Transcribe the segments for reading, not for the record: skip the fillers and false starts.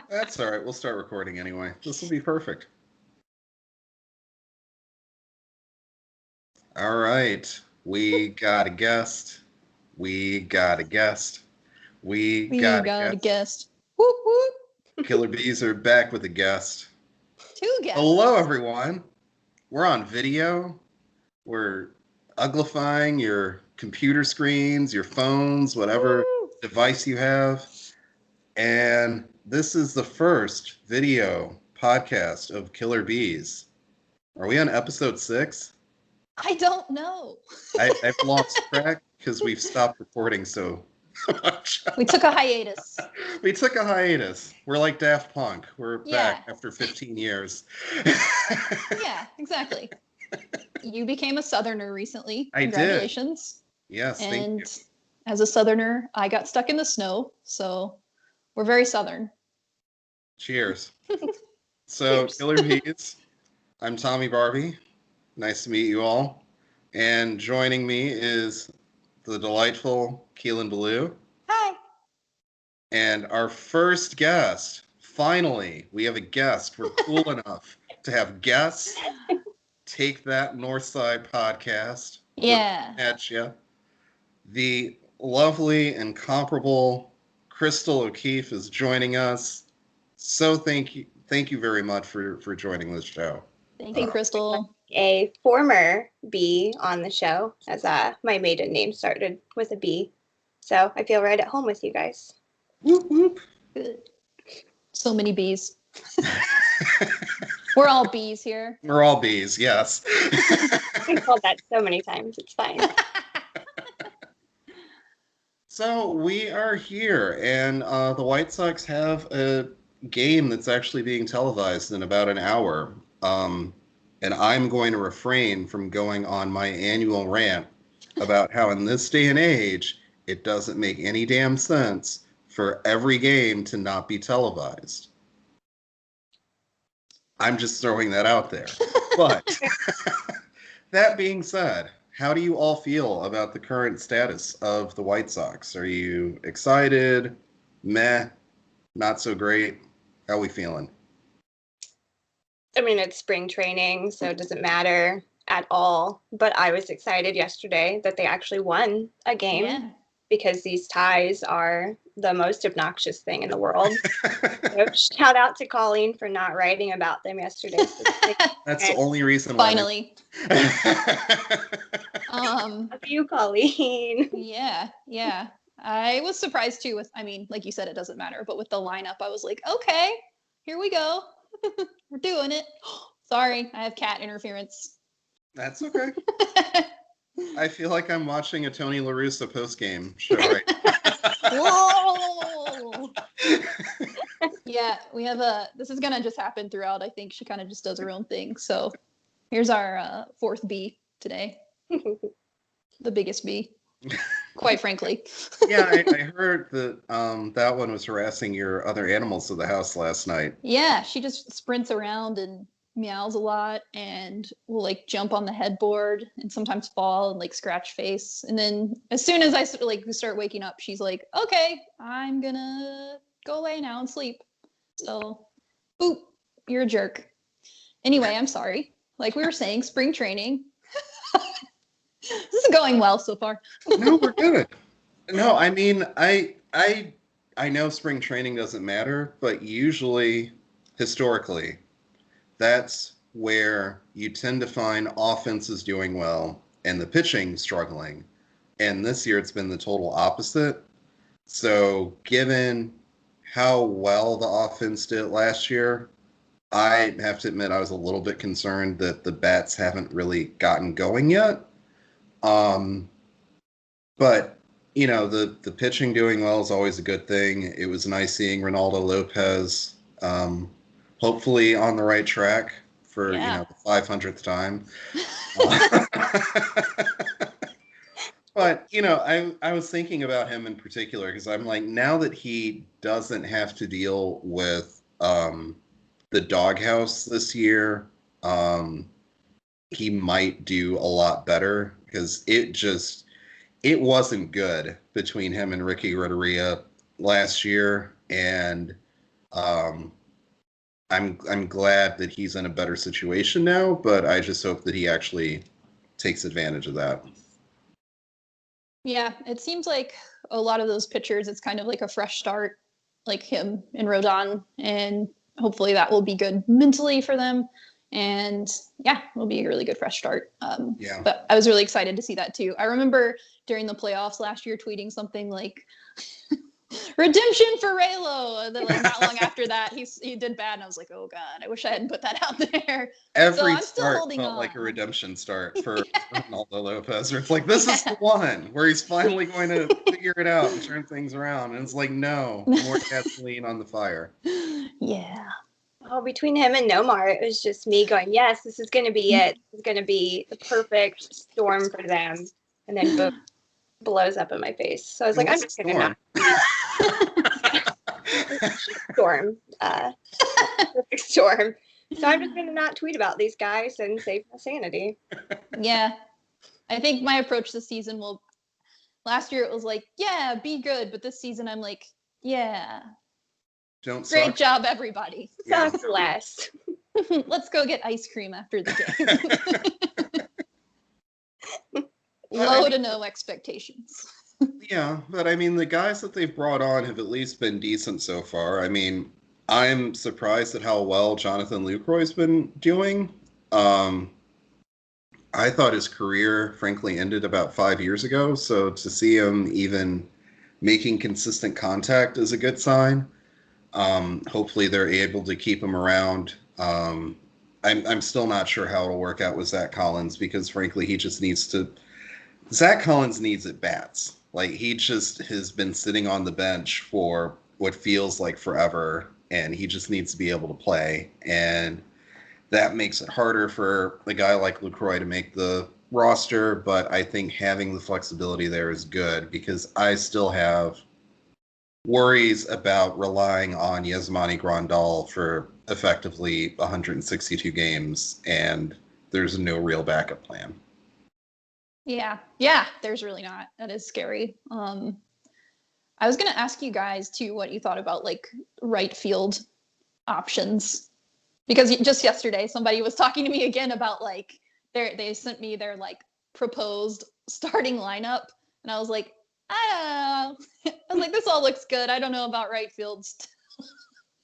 That's all right. We'll start recording anyway. This will be perfect. All right. We got a guest. We got a guest. We got a guest. Whoop, whoop. Killer Bees are back with a guest. Two guests. Hello, everyone. We're on video. We're uglifying your computer screens, your phones, whatever device you have. And this is the first video podcast of Killer Bees. Are we on episode 6? I don't know. I've lost track because we've stopped recording so much. We took a hiatus. We took a hiatus. We're like Daft Punk. We're back after 15 years. Yeah, exactly. You became a Southerner recently. I did. Congratulations. Yes, and thank you. As a Southerner, I got stuck in the snow, so we're very Southern. Cheers. So, cheers. Killer Bees, I'm Tommy Barbee. Nice to meet you all. And joining me is the delightful Keelin Billue. Hi. And our first guest. Finally, we have a guest. We're cool enough to have guests. Take that Northside podcast. Yeah. At you. The lovely, incomparable Chrystal O'Keefe is joining us. So thank you very much for joining this show. Thank you, Chrystal. A former bee on the show, as my maiden name started with a B. So I feel right at home with you guys. Whoop, whoop. Good. So many bees. We're all bees here. We're all bees, yes. I've called that so many times. It's fine. So we are here, and the White Sox have a game that's actually being televised in about an hour. And I'm going to refrain from going on my annual rant about how in this day and age, it doesn't make any damn sense for every game to not be televised. I'm just throwing that out there. But that being said, how do you all feel about the current status of the White Sox? Are you excited? Meh? Not so great? How are we feeling? I mean, it's spring training, so it doesn't matter at all. But I was excited yesterday that they actually won a game because these ties are the most obnoxious thing in the world. So shout out to Colleen for not writing about them yesterday. That's the only reason why. Finally. Love you, Colleen. Yeah. I was surprised too like you said, it doesn't matter, but with the lineup, I was like, okay, here we go. We're doing it. Sorry, I have cat interference. That's okay. I feel like I'm watching a Tony La Russa post-game show right now. Whoa! Yeah, we have this is gonna just happen throughout. I think she kind of just does her own thing. So here's our fourth bee today. The biggest bee, quite frankly. Yeah, I heard that that one was harassing your other animals of the house last night. Yeah, she just sprints around and meows a lot and will like jump on the headboard and sometimes fall and like scratch face. And then as soon as I start waking up, she's like, okay, I'm gonna go away now and sleep. So, boop, you're a jerk. Anyway, I'm sorry. Like we were saying, spring training. This is going well so far. No, we're good. No, I mean, I know spring training doesn't matter, but usually, historically, that's where you tend to find offenses doing well and the pitching struggling. And this year it's been the total opposite. So given how well the offense did last year, I have to admit I was a little bit concerned that the bats haven't really gotten going yet. But you know, the pitching doing well is always a good thing. It was nice seeing Ronaldo Lopez, hopefully on the right track for the 500th time. But I was thinking about him in particular because I'm like, now that he doesn't have to deal with the doghouse this year, he might do a lot better because it wasn't good between him and Ricky Renteria last year, and I'm glad that he's in a better situation now, but I just hope that he actually takes advantage of that. Yeah, it seems like a lot of those pitchers, it's kind of like a fresh start, like him and Rodon, and hopefully that will be good mentally for them. And yeah, it'll be a really good fresh start. Yeah. But I was really excited to see that too. I remember during the playoffs last year tweeting something like redemption for Raylo. And then like not long after that, he did bad, and I was like, oh god, I wish I hadn't put that out there. Every I'm still start holding felt on. like a redemption start for Ronaldo Lopez. Where it's like, this is the one where he's finally going to figure it out and turn things around. And it's like, no, more gasoline on the fire. Yeah. Well, between him and Nomar, it was just me going, yes, this is going to be it. This is going to be the perfect storm for them. And then boom, blows up in my face. So I was like, I'm just going to not. Storm. Perfect storm. So I'm just going to not tweet about these guys and save my sanity. Yeah. I think my approach this season will, last year it was like, yeah, be good. But this season I'm like, yeah. Don't Great suck. job, everybody. Suck less. Let's go get ice cream after the game. Low to no expectations. Yeah, but I mean, the guys that they've brought on have at least been decent so far. I mean, I'm surprised at how well Jonathan Lucroy's been doing. I thought his career, frankly, ended about 5 years ago. So to see him even making consistent contact is a good sign. Hopefully they're able to keep him around. I'm still not sure how it'll work out with Zach Collins because, frankly, he just needs to. Zach Collins needs at bats. Like, he just has been sitting on the bench for what feels like forever, and he just needs to be able to play. And that makes it harder for a guy like Lucroy to make the roster, but I think having the flexibility there is good because I still have worries about relying on Yasmani Grandal for effectively 162 games, and there's no real backup plan. Yeah, there's really not. That is scary. I was going to ask you guys, too, what you thought about, like, right field options. Because just yesterday, somebody was talking to me again about, like, they sent me their, like, proposed starting lineup. And I was like, I don't know. I was like, this all looks good. I don't know about right field.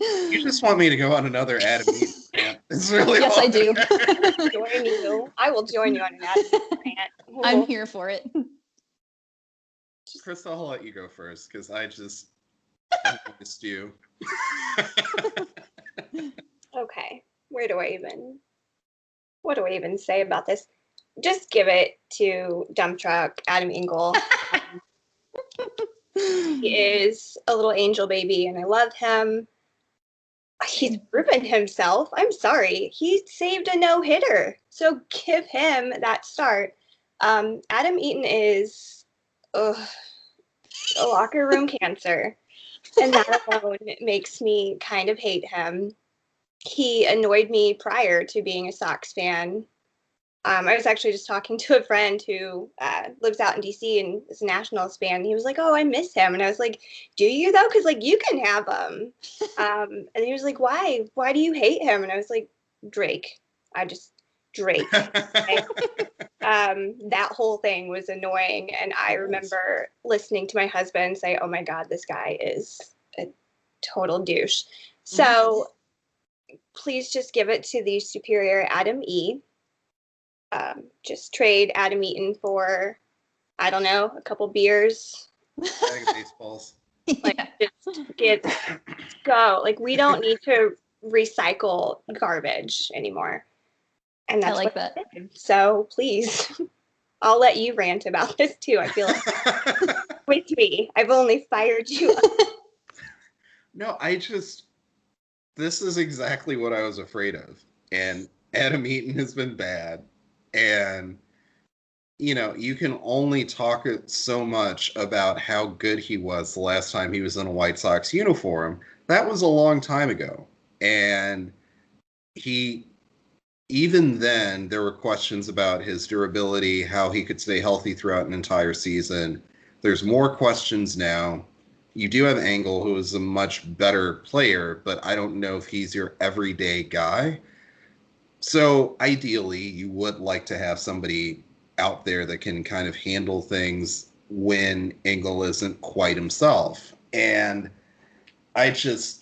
You just want me to go on another Adam Eaton rant. It's really yes, I do. Join you. I will join you on an Adam Eaton rant. I'm here for it. Chrystal, I'll let you go first because I missed you. Okay, what do I even say about this? Just give it to dump truck Adam Engel. He is a little angel baby, and I love him. He's proven himself. I'm sorry. He saved a no-hitter. So give him that start. Adam Eaton is a locker room cancer. And that alone makes me kind of hate him. He annoyed me prior to being a Sox fan. I was actually just talking to a friend who lives out in D.C. and is a Nationals fan. He was like, oh, I miss him. And I was like, do you, though? Because, like, you can have him. And he was like, why? Why do you hate him? And I was like, Drake. Drake. That whole thing was annoying. And I remember listening to my husband say, oh, my God, this guy is a total douche. So please just give it to the superior Adam E. Just trade Adam Eaton for, I don't know, a couple beers. Bag of baseballs. Like, just go. Like, we don't need to recycle garbage anymore. And that's I like that. So please, I'll let you rant about this too. I feel like with me, I've only fired you up. No, this is exactly what I was afraid of. And Adam Eaton has been bad. And, you know, you can only talk so much about how good he was the last time he was in a White Sox uniform. That was a long time ago. And even then, there were questions about his durability, how he could stay healthy throughout an entire season. There's more questions now. you do have Engel, who is a much better player, but I don't know if he's your everyday guy. So ideally, you would like to have somebody out there that can kind of handle things when Engel isn't quite himself. And I just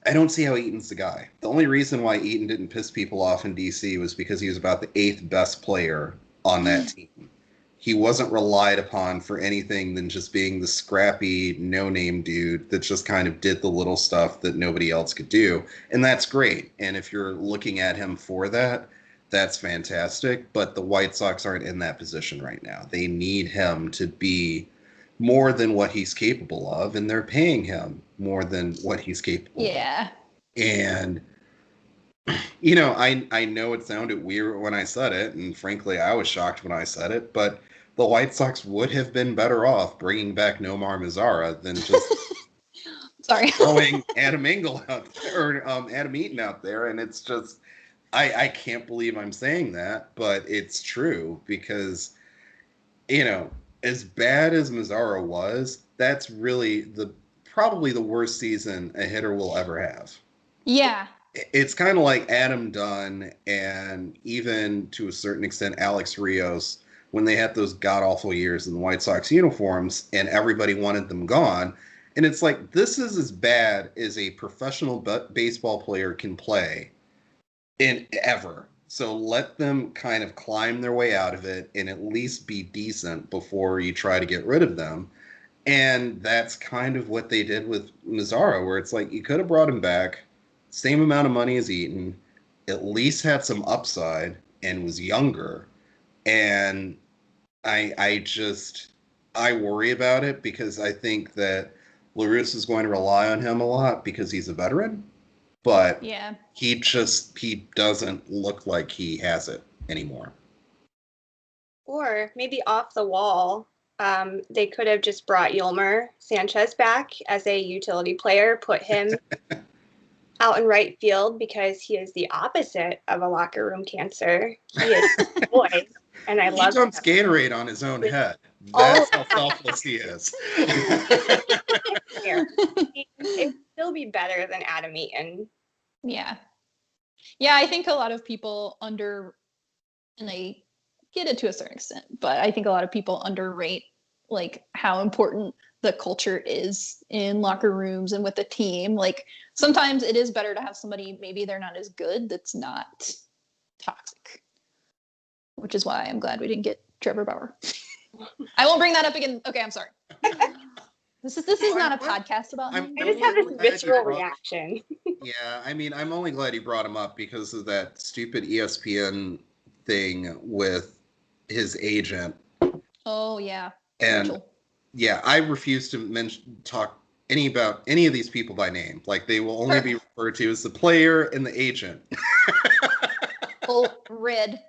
I don't see how Eaton's the guy. The only reason why Eaton didn't piss people off in DC was because he was about the 8th best player on that team. He wasn't relied upon for anything than just being the scrappy, no-name dude that just kind of did the little stuff that nobody else could do. And that's great. And if you're looking at him for that, that's fantastic. But the White Sox aren't in that position right now. They need him to be more than what he's capable of, and they're paying him more than what he's capable of. And, you know, I know it sounded weird when I said it, and frankly, I was shocked when I said it, but the White Sox would have been better off bringing back Nomar Mazara than just throwing Adam Engel out there, or Adam Eaton out there, and it's just, I can't believe I'm saying that, but it's true, because, you know, as bad as Mazara was, that's really probably the worst season a hitter will ever have. Yeah. It's kind of like Adam Dunn and even to a certain extent Alex Rios when they had those god-awful years in the White Sox uniforms and everybody wanted them gone. And it's like, this is as bad as a professional baseball player can play in ever. So let them kind of climb their way out of it and at least be decent before you try to get rid of them. And that's kind of what they did with Mazara, where it's like you could have brought him back, same amount of money as Eaton, at least had some upside and was younger. And I worry about it because I think that La Russa is going to rely on him a lot because he's a veteran. But yeah, he doesn't look like he has it anymore. Or maybe off the wall, they could have just brought Yolmer Sanchez back as a utility player, put him out in right field because he is the opposite of a locker room cancer. He is boy, and I love him. He dumps Gatorade on his own head. That's how selfless he is. It would still be better than Adam Eaton. Yeah. Yeah, I think a lot of people and I get it to a certain extent, but I think a lot of people underrate like how important the culture is in locker rooms and with the team. Like sometimes it is better to have somebody, maybe they're not as good, that's not toxic, which is why I'm glad we didn't get Trevor Bauer. I won't bring that up again. Okay, I'm sorry. This is not a podcast about him. I just have this visceral reaction. Yeah, I mean, I'm only glad he brought him up because of that stupid ESPN thing with his agent. Oh, yeah. And Rachel. Yeah, I refuse to talk about any of these people by name. Like, they will only be referred to as the player and the agent. Oh, red.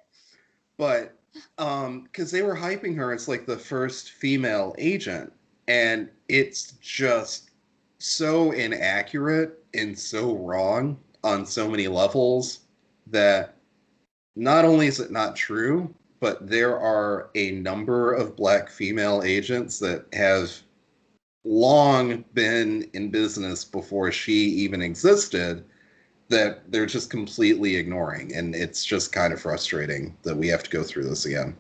But, because they were hyping her as, like, the first female agent. And it's just so inaccurate and so wrong on so many levels that not only is it not true, but there are a number of black female agents that have long been in business before she even existed that they're just completely ignoring. And it's just kind of frustrating that we have to go through this again.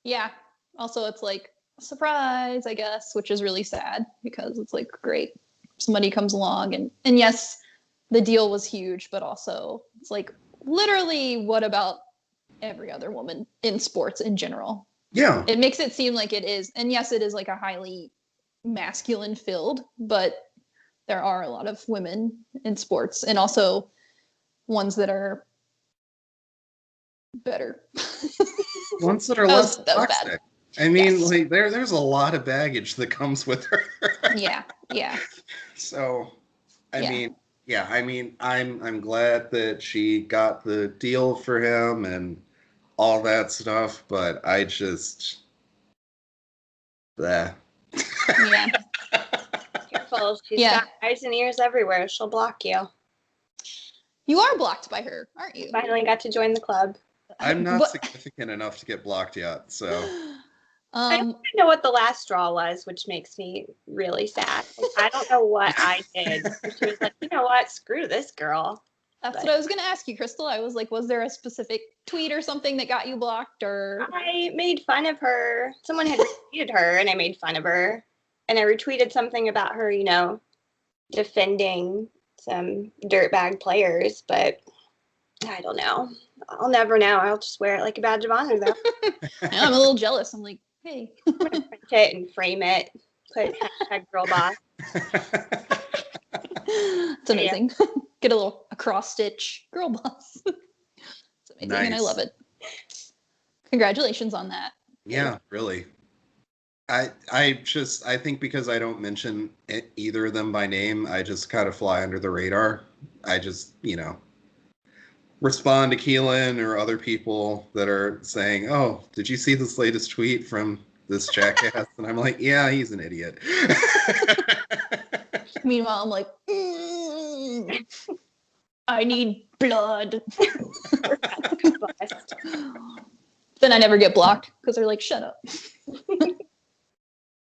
Yeah. Also, it's like, surprise, I guess, which is really sad because it's like, great, somebody comes along and yes, the deal was huge, but also it's like, literally, what about every other woman in sports in general? Yeah. It makes it seem like it is, and yes, it is like a highly masculine field, but there are a lot of women in sports and also ones that are better. Ones that are less toxic. I mean, yes. Like there's a lot of baggage that comes with her. Yeah. So, I mean, I'm glad that she got the deal for him and all that stuff, but I just, Yeah. Careful, she's got eyes and ears everywhere. She'll block you. You are blocked by her, aren't you? Finally got to join the club. I'm not significant enough to get blocked yet, so. I don't know what the last straw was, which makes me really sad. I don't know what I did. She was like, you know what? Screw this girl. That's what I was going to ask you, Chrystal. I was like, was there a specific tweet or something that got you blocked? Or I made fun of her. Someone had retweeted her, and I made fun of her. And I retweeted something about her, defending some dirtbag players, but I don't know. I'll never know. I'll just wear it like a badge of honor, though. I'm a little jealous. I'm like, hey. I'm going to print it and frame it, put #girlboss. It's amazing. Yeah. Get a little cross-stitch girl boss. It's amazing, nice. And I love it. Congratulations on that. Yeah, really. I think because I don't mention either of them by name, I just kind of fly under the radar. I just, respond to Keelin or other people that are saying, oh, did you see this latest tweet from this jackass? And I'm like, yeah, he's an idiot. Meanwhile, I'm like, I need blood. Then I never get blocked because they're like, shut up.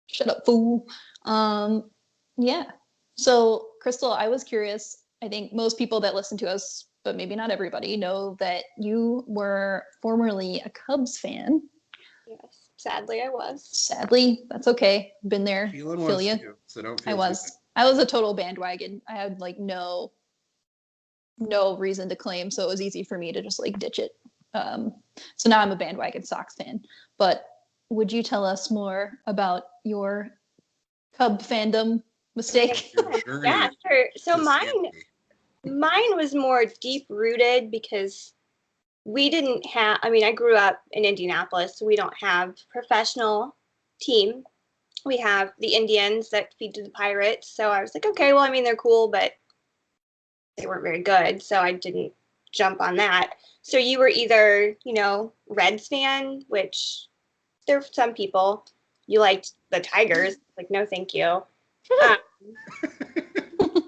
Shut up, fool. Yeah. So, Chrystal, I was curious. I think most people that listen to us, but maybe not everybody, know that you were formerly a Cubs fan. Yes, sadly I was. Sadly, that's okay. Been there. Keelin feel you. Too, so don't feel I was. I was a total bandwagon. I had like no reason to claim, so it was easy for me to just like ditch it. So now I'm a bandwagon Sox fan. But would you tell us more about your Cub fandom mistake? Yeah, sure. So mine was more deep rooted because we didn't have, I grew up in Indianapolis, so we don't have professional team. We have the Indians that feed to the Pirates. So I was like, okay, well, they're cool, but they weren't very good. So I didn't jump on that. So you were either, Reds fan, which there are some people, you liked the Tigers. Like, no, thank you.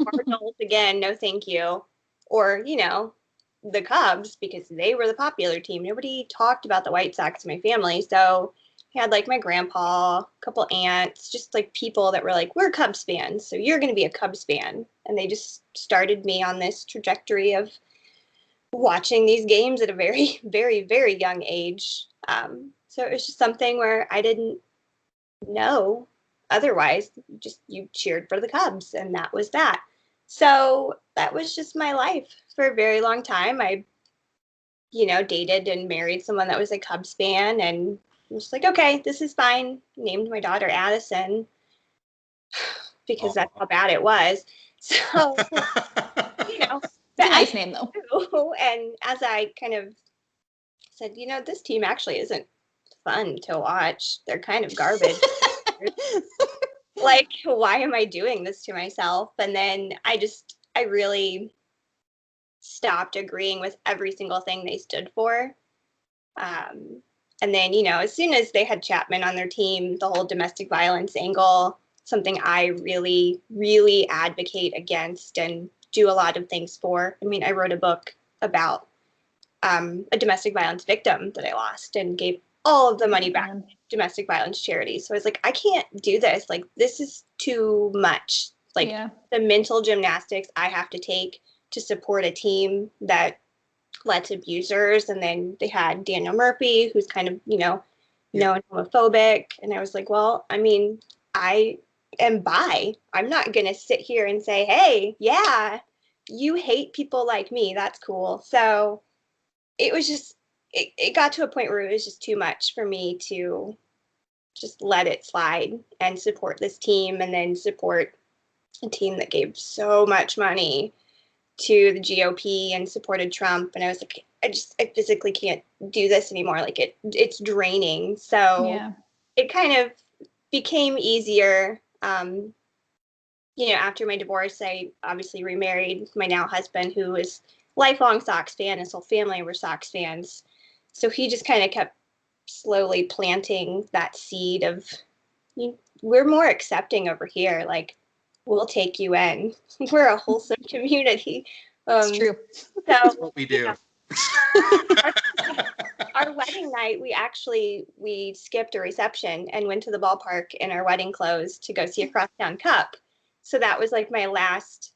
Cardinals, again, no, thank you. Or, the Cubs, because they were the popular team. Nobody talked about the White Sox in my family. So I had like my grandpa, a couple aunts, just like people that were like, we're Cubs fans, so you're going to be a Cubs fan. And they just started me on this trajectory of watching these games at a very, very, very young age. So it was just something where I didn't know otherwise. You cheered for the Cubs, and that was that. So that was just my life for a very long time. I, dated and married someone that was a Cubs fan, and I was like, okay, this is fine. Named my daughter Addison because that's how bad it was. So, nice name though. And as I kind of said, this team actually isn't fun to watch. They're kind of garbage. Like, why am I doing this to myself? And then I really stopped agreeing with every single thing they stood for. And then, as soon as they had Chapman on their team, the whole domestic violence angle, something I really, really advocate against and do a lot of things for. I wrote a book about a domestic violence victim that I lost and gave all of the money back to domestic violence charities. So I was like, I can't do this. Like, this is too much. Like, the mental gymnastics I have to take to support a team that lets abusers. And then they had Daniel Murphy, who's kind of, known homophobic. And I was like, well, I am bi. I'm not going to sit here and say, hey, yeah, you hate people like me. That's cool. So it was just, it got to a point where it was just too much for me to just let it slide and support this team, and then support a team that gave so much money to the GOP and supported Trump. And I was like, I physically can't do this anymore. Like, it's draining. So it kind of became easier. After my divorce, I obviously remarried my now husband, who is lifelong Sox fan. His whole family were Sox fans. So he just kind of kept slowly planting that seed of, we're more accepting over here. Like, we'll take you in. We're a wholesome community. It's true. So that's what we do. our wedding night, we skipped a reception and went to the ballpark in our wedding clothes to go see a Crosstown Cup. So that was like my last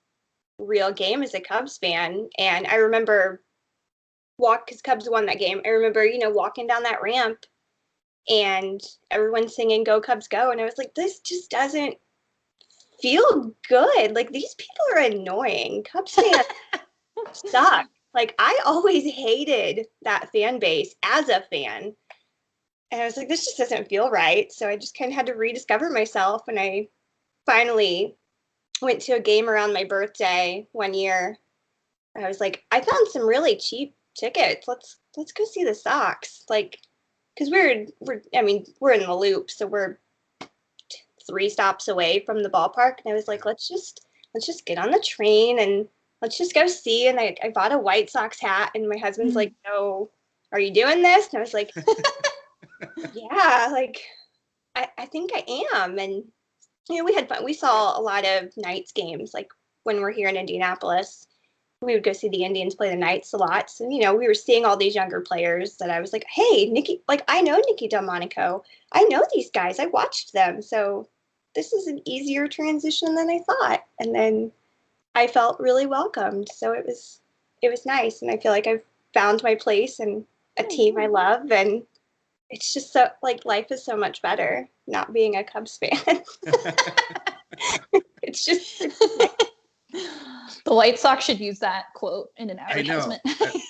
real game as a Cubs fan. And I remember because Cubs won that game. I remember, walking down that ramp and everyone singing "Go Cubs Go," and I was like, this just doesn't feel good. Like, these people are annoying. Cubs fans suck. Like, I always hated that fan base as a fan. And I was like, this just doesn't feel right. So I just kind of had to rediscover myself. And I finally went to a game around my birthday one year. And I was like, I found some really cheap tickets. Let's go see the Sox. Like, because we're in the Loop, so we're 3 stops away from the ballpark. And I was like, let's just get on the train and let's just go see. And I bought a White Sox hat, and my husband's like, no, are you doing this? And I was like, yeah, like, I think I am. And, we had fun. We saw a lot of Knights games. Like, when we're here in Indianapolis, we would go see the Indians play the Knights a lot. So, we were seeing all these younger players that I was like, hey, Nikki, like, I know Nicky Delmonico. I know these guys. I watched them. So this is an easier transition than I thought. And then I felt really welcomed. So it was nice. And I feel like I've found my place and a team I love. And it's just so, like, life is so much better not being a Cubs fan. It's nice. The White Sox should use that quote in an advertisement.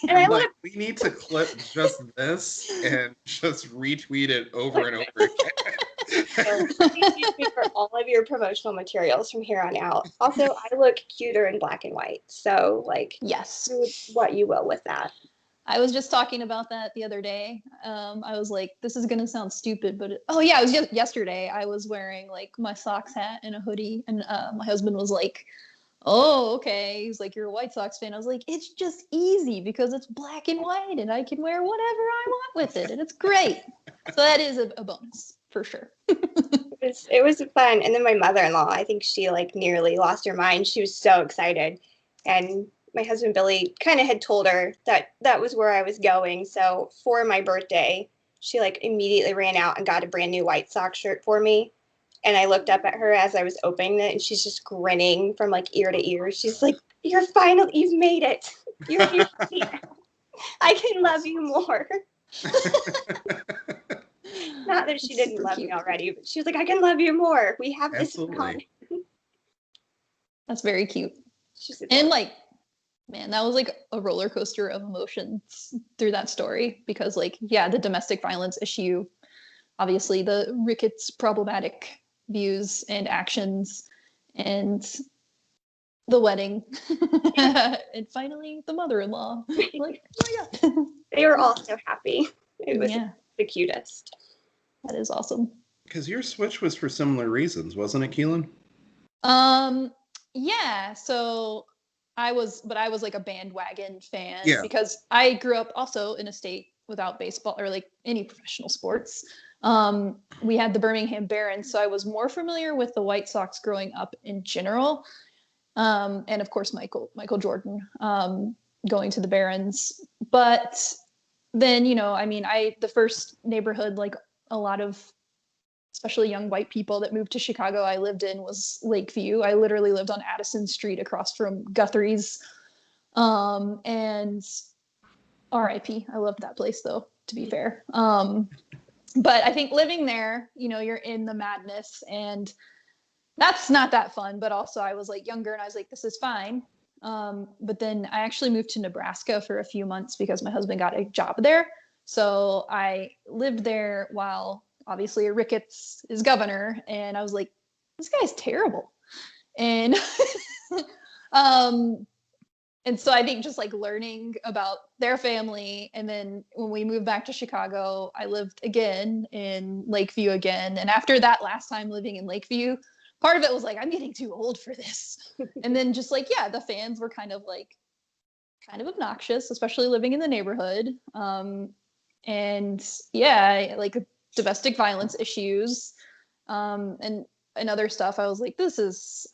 I know. We need to clip just this and just retweet it over and over again. So, please use me for all of your promotional materials from here on out. Also, I look cuter in black and white. So, like, yes, do what you will with that. I was just talking about that the other day. I was like, this is going to sound stupid, but it was just yesterday. I was wearing like my Sox hat and a hoodie, and my husband was like, oh, okay. He's like, you're a White Sox fan. I was like, it's just easy because it's black and white and I can wear whatever I want with it. And it's great. So that is a bonus for sure. It was fun. And then my mother-in-law, I think she like nearly lost her mind. She was so excited. And my husband, Billy, kind of had told her that was where I was going. So for my birthday, she like immediately ran out and got a brand new White Sox shirt for me. And I looked up at her as I was opening it, and she's just grinning from like ear to ear. She's like, you've made it. You're here. I can love you more. Not that she didn't love me already, but she was like, I can love you more. We have this in common. That's very cute. And like, man, that was like a roller coaster of emotions through that story because like, yeah, the domestic violence issue, obviously the Ricketts problematic views and actions, and the wedding, and finally the mother-in-law. Like, oh my God. They were all so happy. It was the cutest. That is awesome. Because your switch was for similar reasons, wasn't it, Keelin? Yeah. So I was like a bandwagon fan because I grew up also in a state without baseball or like any professional sports. We had the Birmingham Barons, so I was more familiar with the White Sox growing up in general. And of course, Michael Jordan, going to the Barons. But then, the first neighborhood, like a lot of, especially young white people that moved to Chicago, I lived in was Lakeview. I literally lived on Addison Street across from Guthrie's. And RIP. I loved that place though, to be fair. But I think living there, you're in the madness, and that's not that fun. But also I was like younger and I was like, this is fine. But then I actually moved to Nebraska for a few months because my husband got a job there. So I lived there while obviously Ricketts is governor. And I was like, this guy's terrible. And, and so I think just like learning about their family. And then when we moved back to Chicago, I lived again in Lakeview again. And after that last time living in Lakeview, part of it was like, I'm getting too old for this. And then just like, yeah, the fans were kind of obnoxious, especially living in the neighborhood. And yeah, like domestic violence issues. And and other stuff, I was like,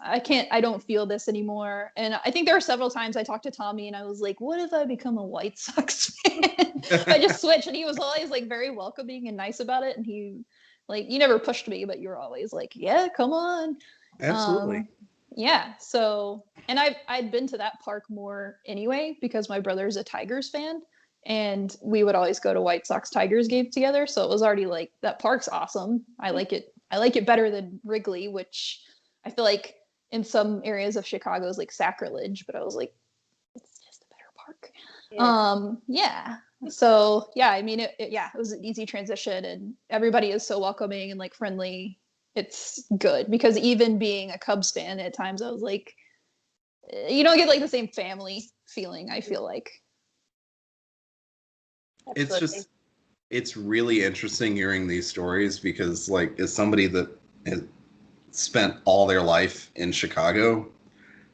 I don't feel this anymore. And I think there were several times I talked to Tommy and I was like, what if I become a White Sox fan? I just switched, and he was always like very welcoming and nice about it. And he, like, you never pushed me, but you were always like, yeah, come on. Absolutely. Yeah. So, and I'd been to that park more anyway, because my brother's a Tigers fan. And we would always go to White Sox Tigers games together. So it was already like, that park's awesome. I like it better than Wrigley, which I feel like in some areas of Chicago is like sacrilege, but I was like, it's just a better park. Yeah. So yeah, I mean, it was an easy transition, and everybody is so welcoming and like friendly. It's good, because even being a Cubs fan at times, I was like, you don't get like the same family feeling, I feel like. Absolutely. It's really interesting hearing these stories, because like, as somebody that has spent all their life in Chicago,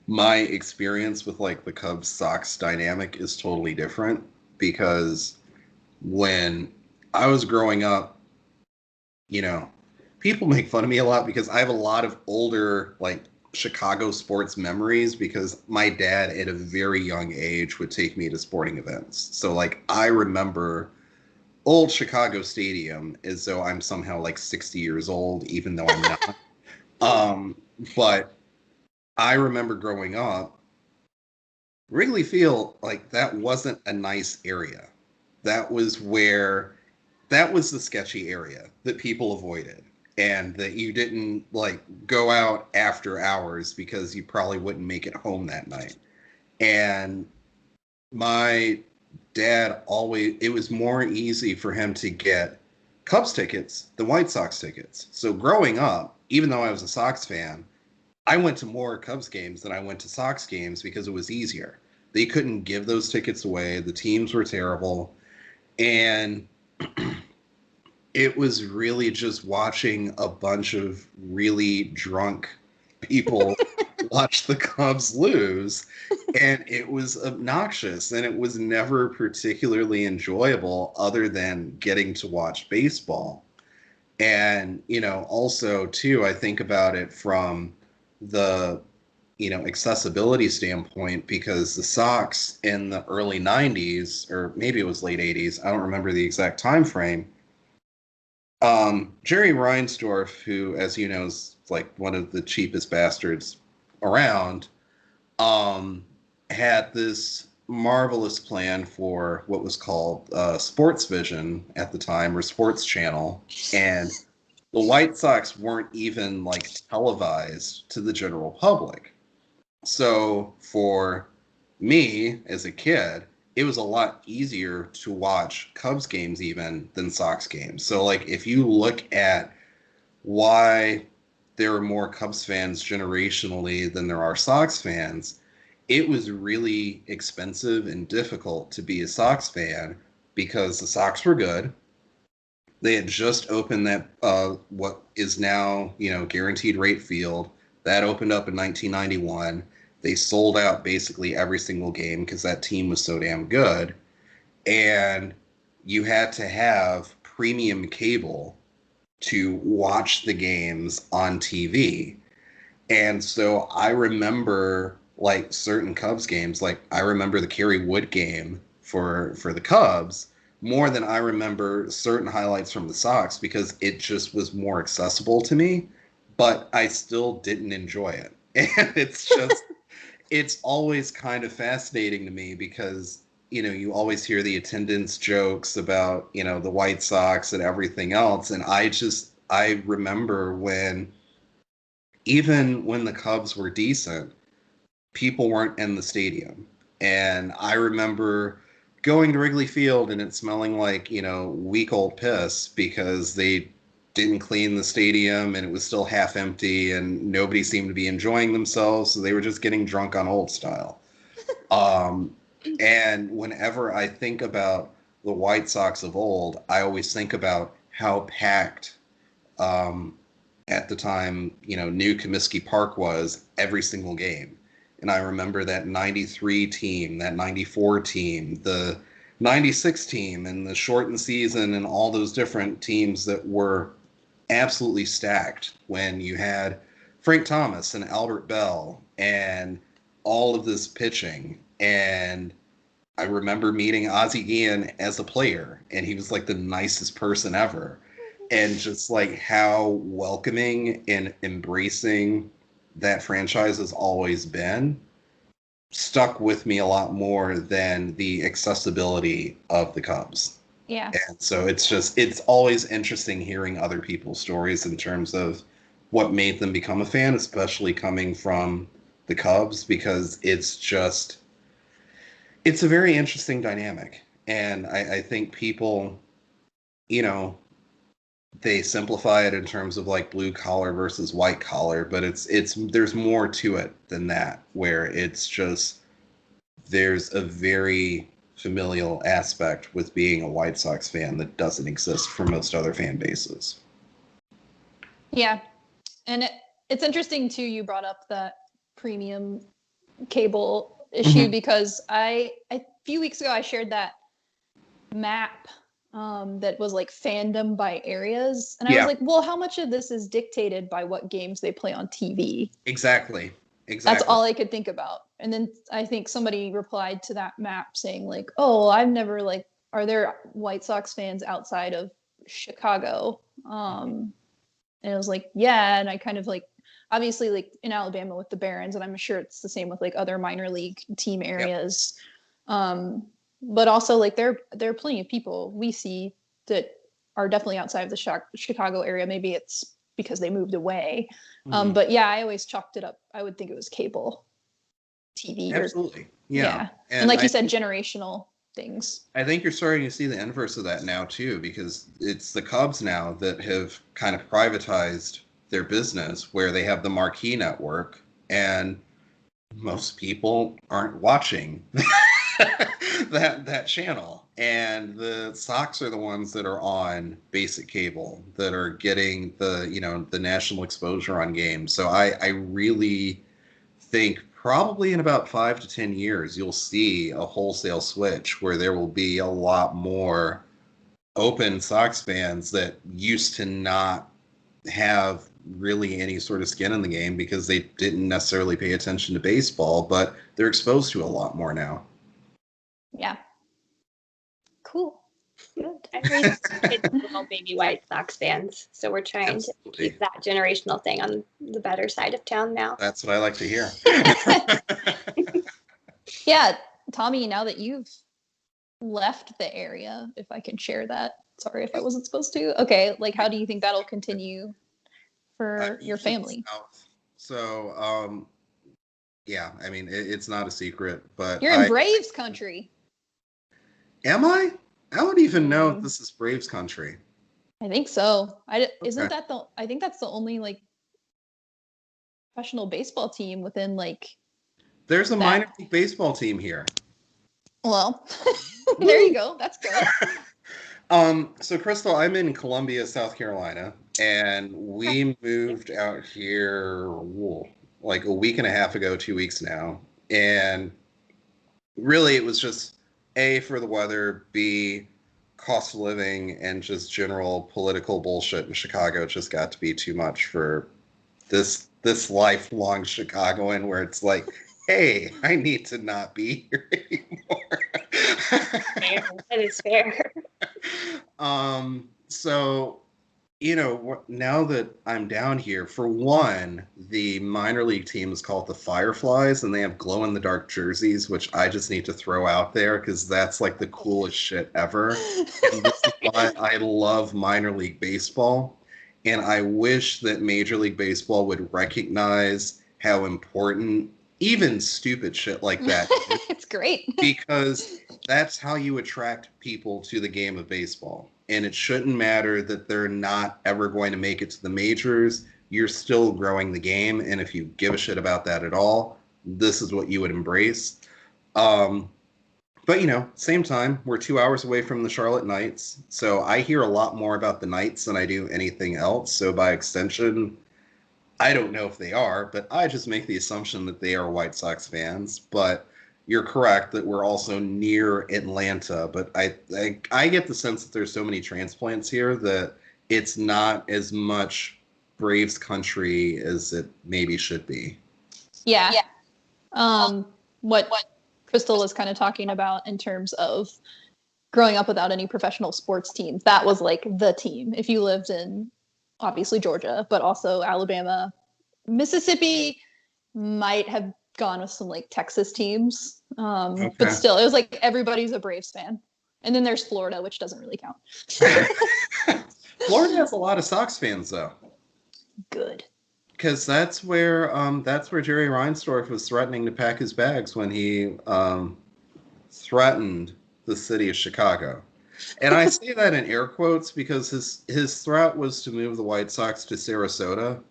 my experience with like the Cubs Sox dynamic is totally different, because when I was growing up, people make fun of me a lot because I have a lot of older like Chicago sports memories, because my dad at a very young age would take me to sporting events. So like, I remember old Chicago Stadium as though I'm somehow like 60 years old, even though I'm not. But I remember growing up, Wrigley Field, like, that wasn't a nice area. That was the sketchy area that people avoided, and that you didn't like go out after hours because you probably wouldn't make it home that night. And my dad always, it was more easy for him to get Cubs tickets than White Sox tickets. So growing up, even though I was a Sox fan, I went to more Cubs games than I went to Sox games because it was easier. They couldn't give those tickets away. The teams were terrible. And it was really just watching a bunch of really drunk people watch the Cubs lose. And it was obnoxious, and it was never particularly enjoyable other than getting to watch baseball. And, also too, I think about it from the, accessibility standpoint, because the Sox in the early 90s, or maybe it was late 80s, I don't remember the exact time frame. Jerry Reinsdorf, who, as you know, is like one of the cheapest bastards around, had this marvelous plan for what was called Sports Vision at the time, or Sports Channel, and the White Sox weren't even like televised to the general public. So for me as a kid, it was a lot easier to watch Cubs games even than Sox games. So like, if you look at why there are more Cubs fans generationally than there are Sox fans, it was really expensive and difficult to be a Sox fan, because the Sox were good. They had just opened that what is now, guaranteed rate field. That opened up in 1991. They sold out basically every single game because that team was so damn good. And you had to have premium cable to watch the games on TV. And so I remember like certain Cubs games, like I remember the Kerry Wood game for the Cubs more than I remember certain highlights from the Sox, because it just was more accessible to me, but I still didn't enjoy it. And it's always kind of fascinating to me, because, you always hear the attendance jokes about, the White Sox and everything else. And I remember even when the Cubs were decent, people weren't in the stadium. And I remember going to Wrigley Field and it smelling like, week old piss, because they didn't clean the stadium and it was still half empty and nobody seemed to be enjoying themselves. So they were just getting drunk on old style. And whenever I think about the White Sox of old, I always think about how packed at the time, New Comiskey Park was every single game. And I remember that 93 team, that 94 team, the 96 team, and the shortened season, and all those different teams that were absolutely stacked when you had Frank Thomas and Albert Bell and all of this pitching. And I remember meeting Ozzie Guillen as a player, and he was like the nicest person ever. And just like how welcoming and embracing that franchise has always been stuck with me a lot more than the accessibility of the Cubs. Yeah. And so it's always interesting hearing other people's stories in terms of what made them become a fan, especially coming from the Cubs, because it's a very interesting dynamic. And I think people, you know, they simplify it in terms of like blue collar versus white collar, but there's more to it than that, where it's just there's a very familial aspect with being a White Sox fan that doesn't exist for most other fan bases. Yeah. And it's interesting too, you brought up that premium cable issue because a few weeks ago I shared that map that was like fandom by areas, and I was like, well, how much of this is dictated by what games they play on TV? Exactly. That's all I could think about. And then I think somebody replied to that map saying like, oh, I've never like, are there White Sox fans outside of Chicago? And I was like, yeah. And I kind of like, obviously like in Alabama with the Barons, and I'm sure it's the same with like other minor league team areas. Yep. But also like there are plenty of people we see that are definitely outside of the Chicago area. Maybe it's because they moved away. But yeah, I always chalked it up. I would think it was cable TV. Absolutely. Yeah. And like you said, generational things. I think you're starting to see the inverse of that now too, because it's the Cubs now that have kind of privatized their business, where they have the marquee network, and most people aren't watching that channel. And the Sox are the ones that are on basic cable, that are getting the national exposure on games. So I really think probably in about 5 to 10 years, you'll see a wholesale switch where there will be a lot more open Sox fans that used to not have really any sort of skin in the game because they didn't necessarily pay attention to baseball, but they're exposed to a lot more now. Yeah. Cool. Good. I raised kids little baby White Sox fans, so we're trying to keep that generational thing on the better side of town now. That's what I like to hear. Yeah, Tommy, now that you've left the area, if I can share that. Sorry if I wasn't supposed to. Okay, like how do you think that'll continue for your family? So, yeah, I mean, it's not a secret, but you're in Braves country. Am I? I don't even know if this is Braves country. I think so. Isn't that I think that's the only like professional baseball team within like. There's a minor league baseball team here. Well, there you go. That's good. So Chrystal, I'm in Columbia, South Carolina, and we moved out here like a week and a half ago, 2 weeks now. And really it was just A, for the weather, B, cost of living, and just general political bullshit in Chicago just got to be too much for this lifelong Chicagoan, where it's like, hey, I need to not be here anymore. That is fair. So, now that I'm down here, for one, the minor league team is called the Fireflies, and they have glow-in-the-dark jerseys, which I just need to throw out there because that's like the coolest shit ever. And this is why I love minor league baseball. And I wish that Major League Baseball would recognize how important even stupid shit like that is. It's great. Because that's how you attract people to the game of baseball. And it shouldn't matter that they're not ever going to make it to the majors. You're still growing the game. And if you give a shit about that at all, this is what you would embrace. But, same time, we're 2 hours away from the Charlotte Knights. So I hear a lot more about the Knights than I do anything else. So by extension, I don't know if they are, but I just make the assumption that they are White Sox fans. But you're correct that we're also near Atlanta. But I get the sense that there's so many transplants here that it's not as much Braves country as it maybe should be. Yeah. What Chrystal was kind of talking about in terms of growing up without any professional sports teams, that was like the team. If you lived in obviously Georgia, but also Alabama, Mississippi might have gone with some like Texas teams. Okay. But still, it was like everybody's a Braves fan. And then there's Florida, which doesn't really count. Florida has a lot of Sox fans, though. Good. Because that's where Jerry Reinsdorf was threatening to pack his bags when he threatened the city of Chicago. And I say that in air quotes because his threat was to move the White Sox to Sarasota,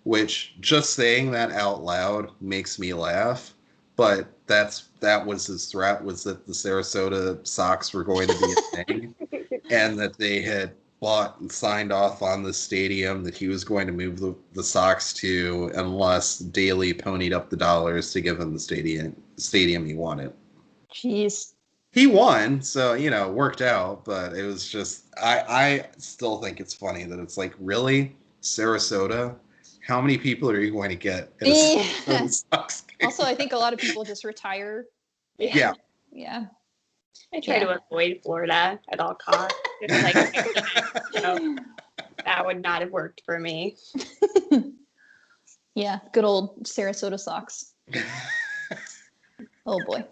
which just saying that out loud makes me laugh. But that was his threat, was that the Sarasota Sox were going to be a thing, and that they had bought and signed off on the stadium that he was going to move the Sox to unless Daly ponied up the dollars to give him the stadium he wanted. Jeez. He won, so, worked out, but it was just, I still think it's funny that it's like, really? Sarasota? How many people are you going to get at a Sarasota Sox game? Also, I think a lot of people just retire. Yeah. Yeah. I try to avoid Florida at all costs. That would not have worked for me. Yeah, good old Sarasota Sox. Oh boy.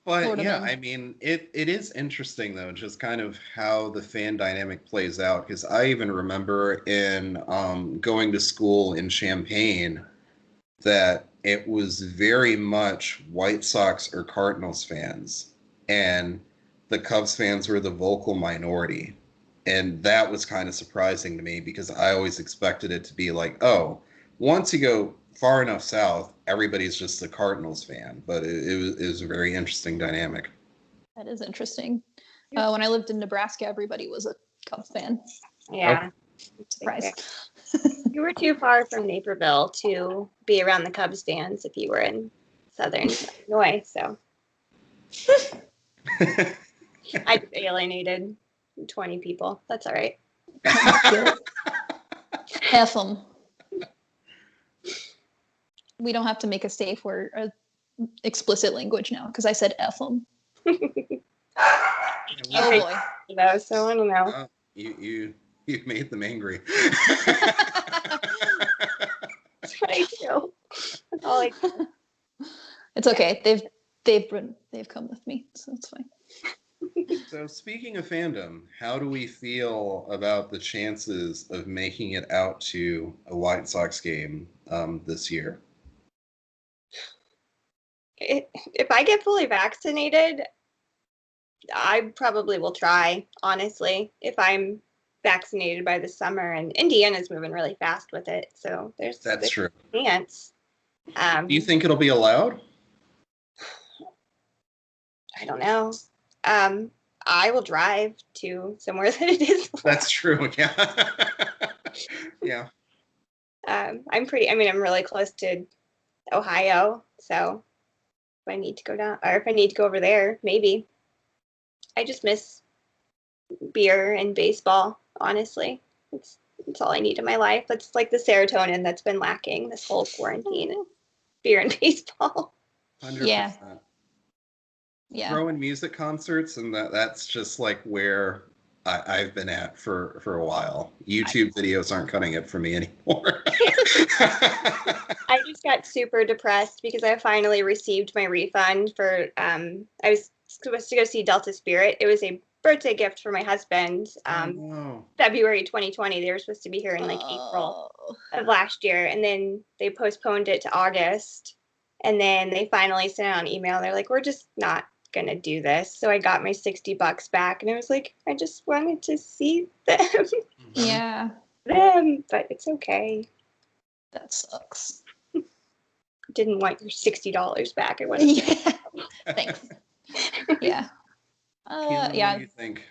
But Florida yeah, men. I mean, it is interesting though, just kind of how the fan dynamic plays out. Because I even remember in going to school in Champaign that it was very much White Sox or Cardinals fans, and the Cubs fans were the vocal minority. And that was kind of surprising to me because I always expected it to be like, oh, once you go far enough south, everybody's just a Cardinals fan. But it was a very interesting dynamic. That is interesting. When I lived in Nebraska, everybody was a Cubs fan. Yeah. Surprise. You were too far from Naperville to be around the Cubs fans if you were in Southern Illinois. So I alienated 20 people. That's all right. F them. We don't have to make a safe word, explicit language now because I said F them. Oh boy. So I don't know. You made them angry. That's what I do. That's all I do. It's okay. They've come with me, so it's fine. So speaking of fandom, how do we feel about the chances of making it out to a White Sox game this year? If I get fully vaccinated, I probably will try, honestly, if I'm vaccinated by the summer. And Indiana's moving really fast with it, so there's true. A chance. Do you think it'll be allowed? I don't know. I will drive to somewhere that it is allowed. That's true, yeah. Yeah. I'm really close to Ohio, so if I need to go down, or if I need to go over there, maybe. I just miss beer and baseball, honestly. It's all I need in my life. It's like the serotonin that's been lacking this whole quarantine. Beer and baseball. 100%. Yeah. Throwing music concerts, and that's just like where I've been at for a while. YouTube videos aren't cutting it for me anymore. I just got super depressed because I finally received my refund for I was supposed to go see Delta Spirit. It was a birthday gift for my husband. February 2020. They were supposed to be here in April of last year, and then they postponed it to August. And then they finally sent out an email. They're like, we're just not gonna do this. So I got my $60 back, and I was like, I just wanted to see them. Yeah. But it's okay. That sucks. Didn't want your $60 back. I wanted. Yeah. Thanks. Yeah. Keelin, yeah. What do you think?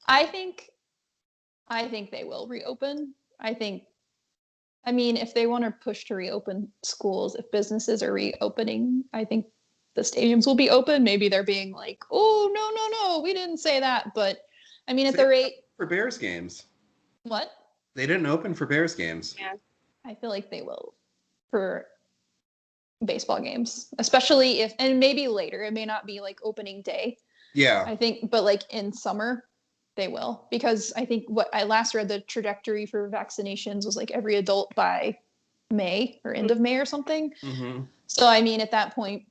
I think they will reopen. I mean, if they want to push to reopen schools, if businesses are reopening, I think the stadiums will be open. Maybe they're being like, oh, no, we didn't say that. But I mean, at the rate for Bears games. What? They didn't open for Bears games. Yeah. I feel like they will for baseball games, especially if, and maybe later. It may not be like opening day. Yeah. I think, but like in summer, they will, because I think what I last read, the trajectory for vaccinations was like every adult by May or end of May or something. Mm-hmm. So I mean, at that point,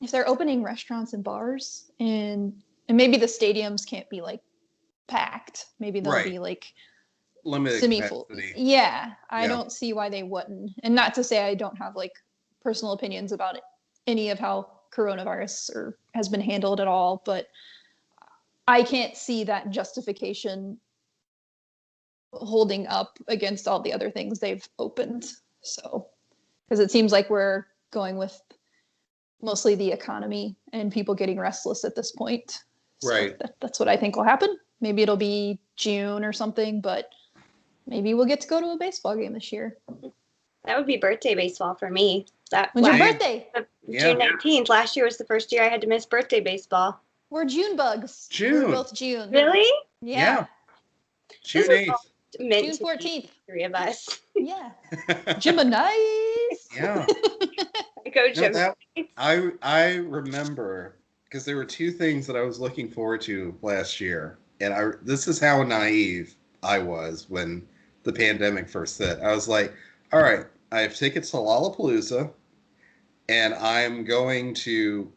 if they're opening restaurants and bars, and maybe the stadiums can't be like packed, maybe they'll be like limited semi-full. capacity. Yeah, I don't see why they wouldn't. And not to say I don't have like personal opinions about any of how coronavirus has been handled at all, but I can't see that justification holding up against all the other things they've opened. So, because it seems like we're going with mostly the economy and people getting restless at this point. So right. That's what I think will happen. Maybe it'll be June or something, but maybe we'll get to go to a baseball game this year. That would be birthday baseball for me. When's your birthday? June 19th. Last year was the first year I had to miss birthday baseball. We're June bugs. June. We're both June. Really? Yeah. June 8th. June 14th. Three of us. Yeah. Gemini's. Yeah. Go Gemini. I remember, because there were two things that I was looking forward to last year, and this is how naive I was when the pandemic first hit. I was like, all right, I have tickets to Lollapalooza, and I'm going to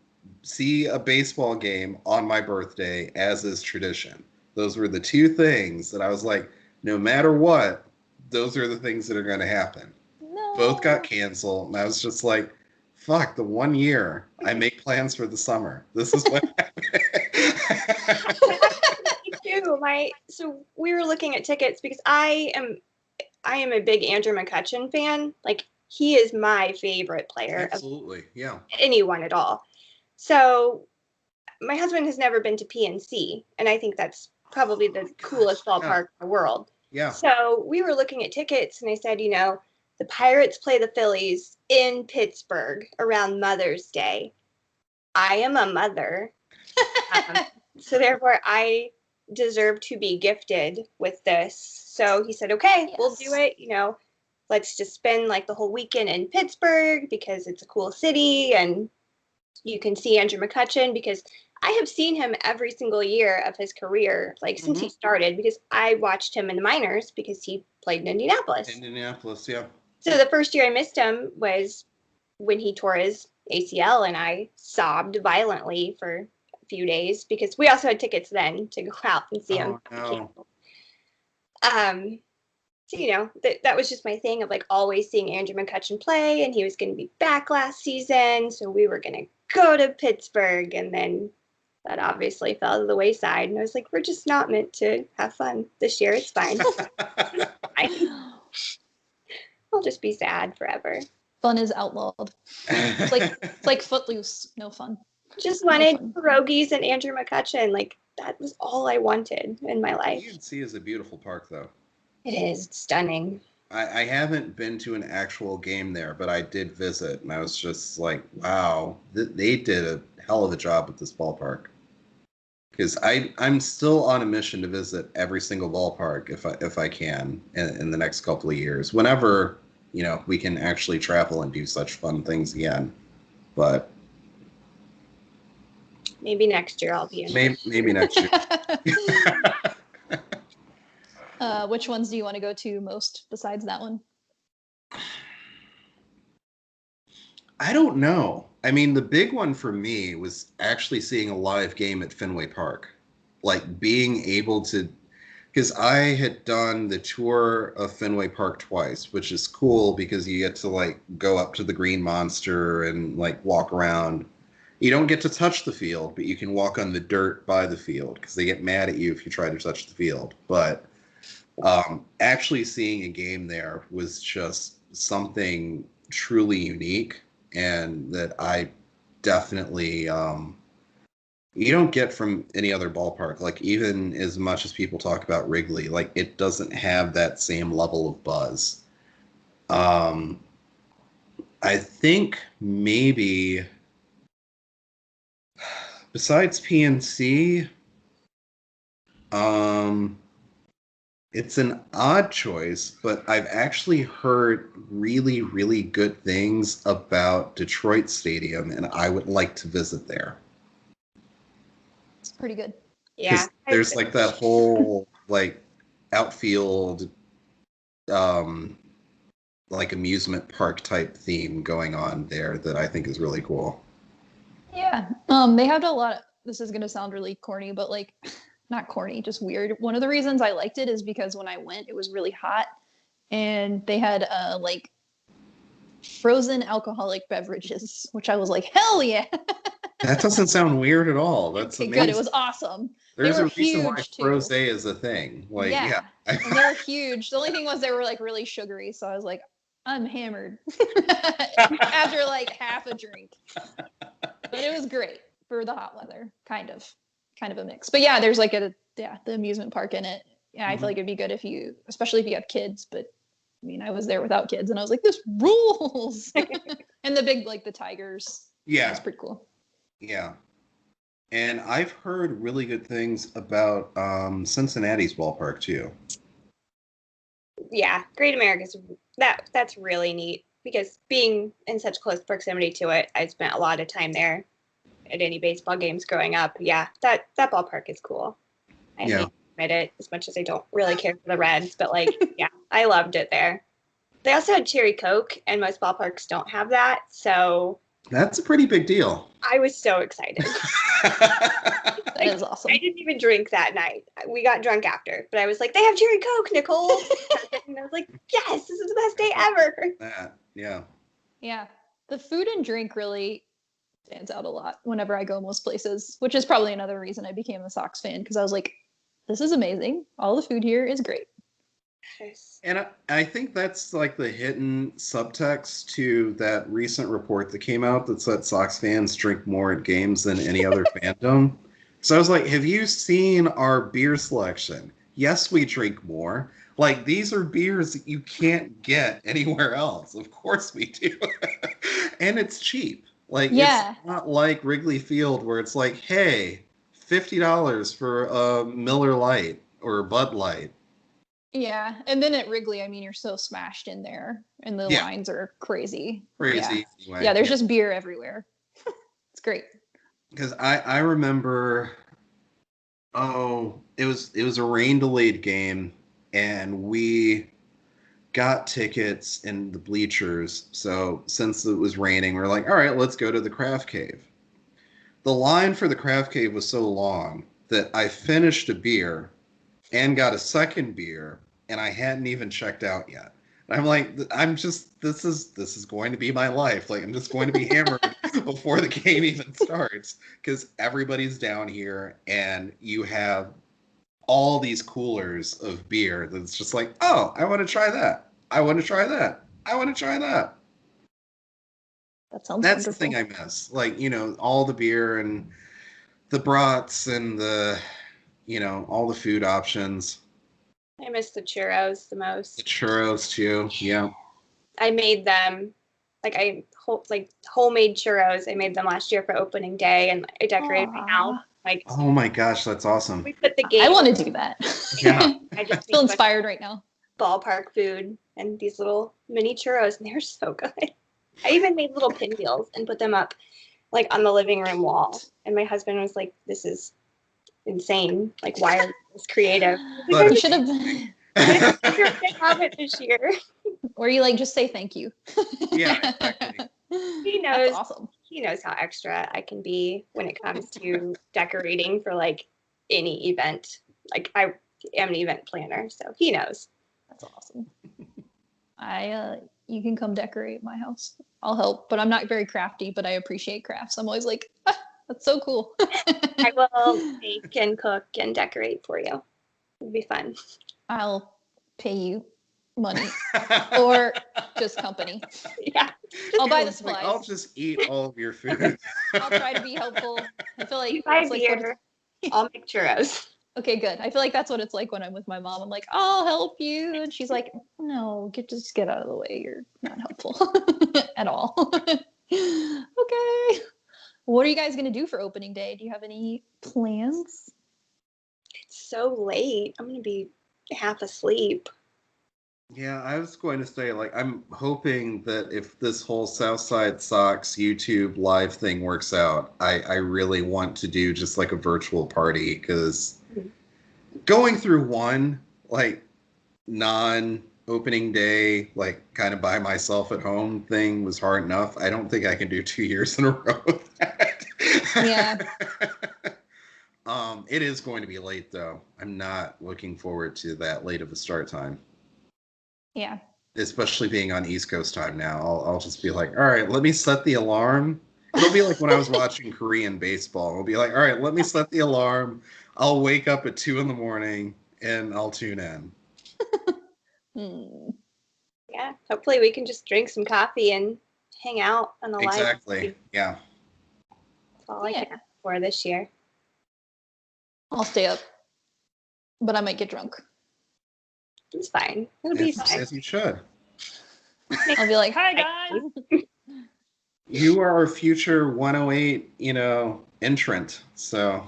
see a baseball game on my birthday, as is tradition. Those were the two things that I was like, no matter what, those are the things that are going to happen. No. Both got canceled, and I was just like, fuck, the 1 year I make plans for the summer. This is what happened. Me too. So we were looking at tickets because I am a big Andrew McCutchen fan. Like, he is my favorite player. Absolutely, yeah. Anyone at all. So my husband has never been to PNC, and I think that's probably the coolest ballpark in the world. Yeah. So we were looking at tickets, and I said, the Pirates play the Phillies in Pittsburgh around Mother's Day. I am a mother. So therefore, I deserve to be gifted with this. So he said, okay, yes, we'll do it. Let's just spend like the whole weekend in Pittsburgh because it's a cool city and you can see Andrew McCutchen, because I have seen him every single year of his career, like since he started, because I watched him in the minors because he played in Indianapolis. Yeah. So the first year I missed him was when he tore his ACL, and I sobbed violently for a few days because we also had tickets then to go out and see him. No. So, that was just my thing of like always seeing Andrew McCutchen play, and he was going to be back last season. So we were going to go to Pittsburgh, and then that obviously fell to the wayside. And I was like, we're just not meant to have fun this year. It's fine. I'll just be sad forever. Fun is outlawed. It's like Footloose. No fun. Just wanted pierogies and Andrew McCutchen. Like, that was all I wanted in my life. UNC is a beautiful park, though. It is. It's stunning. I haven't been to an actual game there, but I did visit, and I was just like, wow, they did a hell of a job with this ballpark. Because I'm still on a mission to visit every single ballpark if I can in the next couple of years, whenever we can actually travel and do such fun things again. But maybe next year I'll be in. Maybe next year. Which ones do you want to go to most besides that one? I don't know. I mean, the big one for me was actually seeing a live game at Fenway Park. Like being able to, because I had done the tour of Fenway Park twice, which is cool because you get to like go up to the Green Monster and like walk around. You don't get to touch the field, but you can walk on the dirt by the field because they get mad at you if you try to touch the field. But actually seeing a game there was just something truly unique, and that I definitely you don't get from any other ballpark. Like, even as much as people talk about Wrigley, like, it doesn't have that same level of buzz. I think maybe besides PNC, It's an odd choice, but I've actually heard really, really good things about Detroit Stadium, and I would like to visit there. It's pretty good. Yeah. There's like that whole like outfield like amusement park type theme going on there that I think is really cool. Yeah. They have a lot of, this is gonna sound really corny, but like not corny, just weird. One of the reasons I liked it is because when I went, it was really hot and they had like frozen alcoholic beverages, which I was like, hell yeah. That doesn't sound weird at all. That's Okay, amazing. good. It was awesome. There's they were a reason why huge too. Frosé is a thing. Like, yeah. And they were huge. The only thing was they were like really sugary, so I was like, I'm hammered after like half a drink. But it was great for the hot weather, kind of a mix. But yeah, there's like the amusement park in it. Yeah, I feel like it'd be good if you, especially if you have kids. But I mean, I was there without kids, and I was like, this rules. And the big like the tigers. Yeah, it's pretty cool. Yeah. And I've heard really good things about Cincinnati's ballpark too. Yeah, Great America's that's really neat because being in such close proximity to it, I spent a lot of time there at any baseball games growing up. Yeah, that ballpark is cool. I hate to admit it as much as I don't really care for the Reds, but like, yeah, I loved it there. They also had cherry Coke, and most ballparks don't have that, so that's a pretty big deal. I was so excited. That is awesome. I didn't even drink that night. We got drunk after, but I was like, they have cherry Coke, Nicole. And I was like, yes, this is the best day ever. Yeah. The food and drink really stands out a lot whenever I go most places, which is probably another reason I became a Sox fan, because I was like, this is amazing. All the food here is great. And I think that's like the hidden subtext to that recent report that came out that said Sox fans drink more at games than any other fandom. So I was like, have you seen our beer selection? Yes, we drink more. Like, these are beers that you can't get anywhere else. Of course we do. And it's cheap. Like, it's not like Wrigley Field where it's like, hey, $50 for a Miller Lite or a Bud Light. Yeah, and then at Wrigley, I mean, you're so smashed in there, and the lines are crazy. Crazy. Yeah, anyway. There's just beer everywhere. It's great. Because I remember, it was a rain delayed game, and we got tickets in the bleachers. So since it was raining, we're like, all right, let's go to the Craft Cave. The line for the Craft Cave was so long that I finished a beer and got a second beer, and I hadn't even checked out yet. And I'm like, this is going to be my life. Like, I'm just going to be hammered before the game even starts, because everybody's down here, and you have all these coolers of beer that's just like, oh, I want to try that. I want to try that. I want to try that. That sounds That's wonderful. the thing I miss. Like, all the beer and the brats and the, all the food options. I miss the churros the most. The churros too, yeah. I made them, homemade churros. I made them last year for opening day, and I decorated my house. Like, oh my gosh, that's awesome. We put the game. I want to do that. Yeah. I just feel inspired right now. Ballpark food and these little mini churros, and they're so good. I even made little pinwheels and put them up like on the living room wall. And my husband was like, this is insane. Like, why are this creative? But you should have have it this year. Or you like just say thank you. Yeah, exactly. He knows. That's awesome. He knows how extra I can be when it comes to decorating for like any event. Like, I am an event planner, so he knows. That's awesome. You can come decorate my house. I'll help, but I'm not very crafty, but I appreciate crafts. I'm always like, that's so cool. I will bake and cook and decorate for you. It'll be fun. I'll pay you money or just company. Yeah. I'll buy the supplies. I'll just eat all of your food. I'll try to be helpful. I feel like you buy beer, I'll make churros. Okay, good. I feel like that's what it's like when I'm with my mom. I'm like, I'll help you. And she's like, no, just get out of the way. You're not helpful at all. Okay. What are you guys going to do for opening day? Do you have any plans? It's so late. I'm going to be half asleep. Yeah, I was going to say, like, I'm hoping that if this whole South Side Sox YouTube live thing works out, I really want to do just like a virtual party, because going through one, like, non-opening day, like, kind of by myself at home thing was hard enough. I don't think I can do 2 years in a row of that. Yeah. It is going to be late, though. I'm not looking forward to that late of a start time. Yeah. Especially being on East Coast time now. I'll just be like, all right, let me set the alarm. It'll be like when I was watching Korean baseball. It'll be like, all right, let me set the alarm. I'll wake up at 2 a.m. and I'll tune in. Yeah, hopefully we can just drink some coffee and hang out on the live. Exactly. Yeah. That's all I can ask for this year. I'll stay up, but I might get drunk. It's fine. It'll be fine. As you should. I'll be like, hi, guys. You are our future 108, entrant. So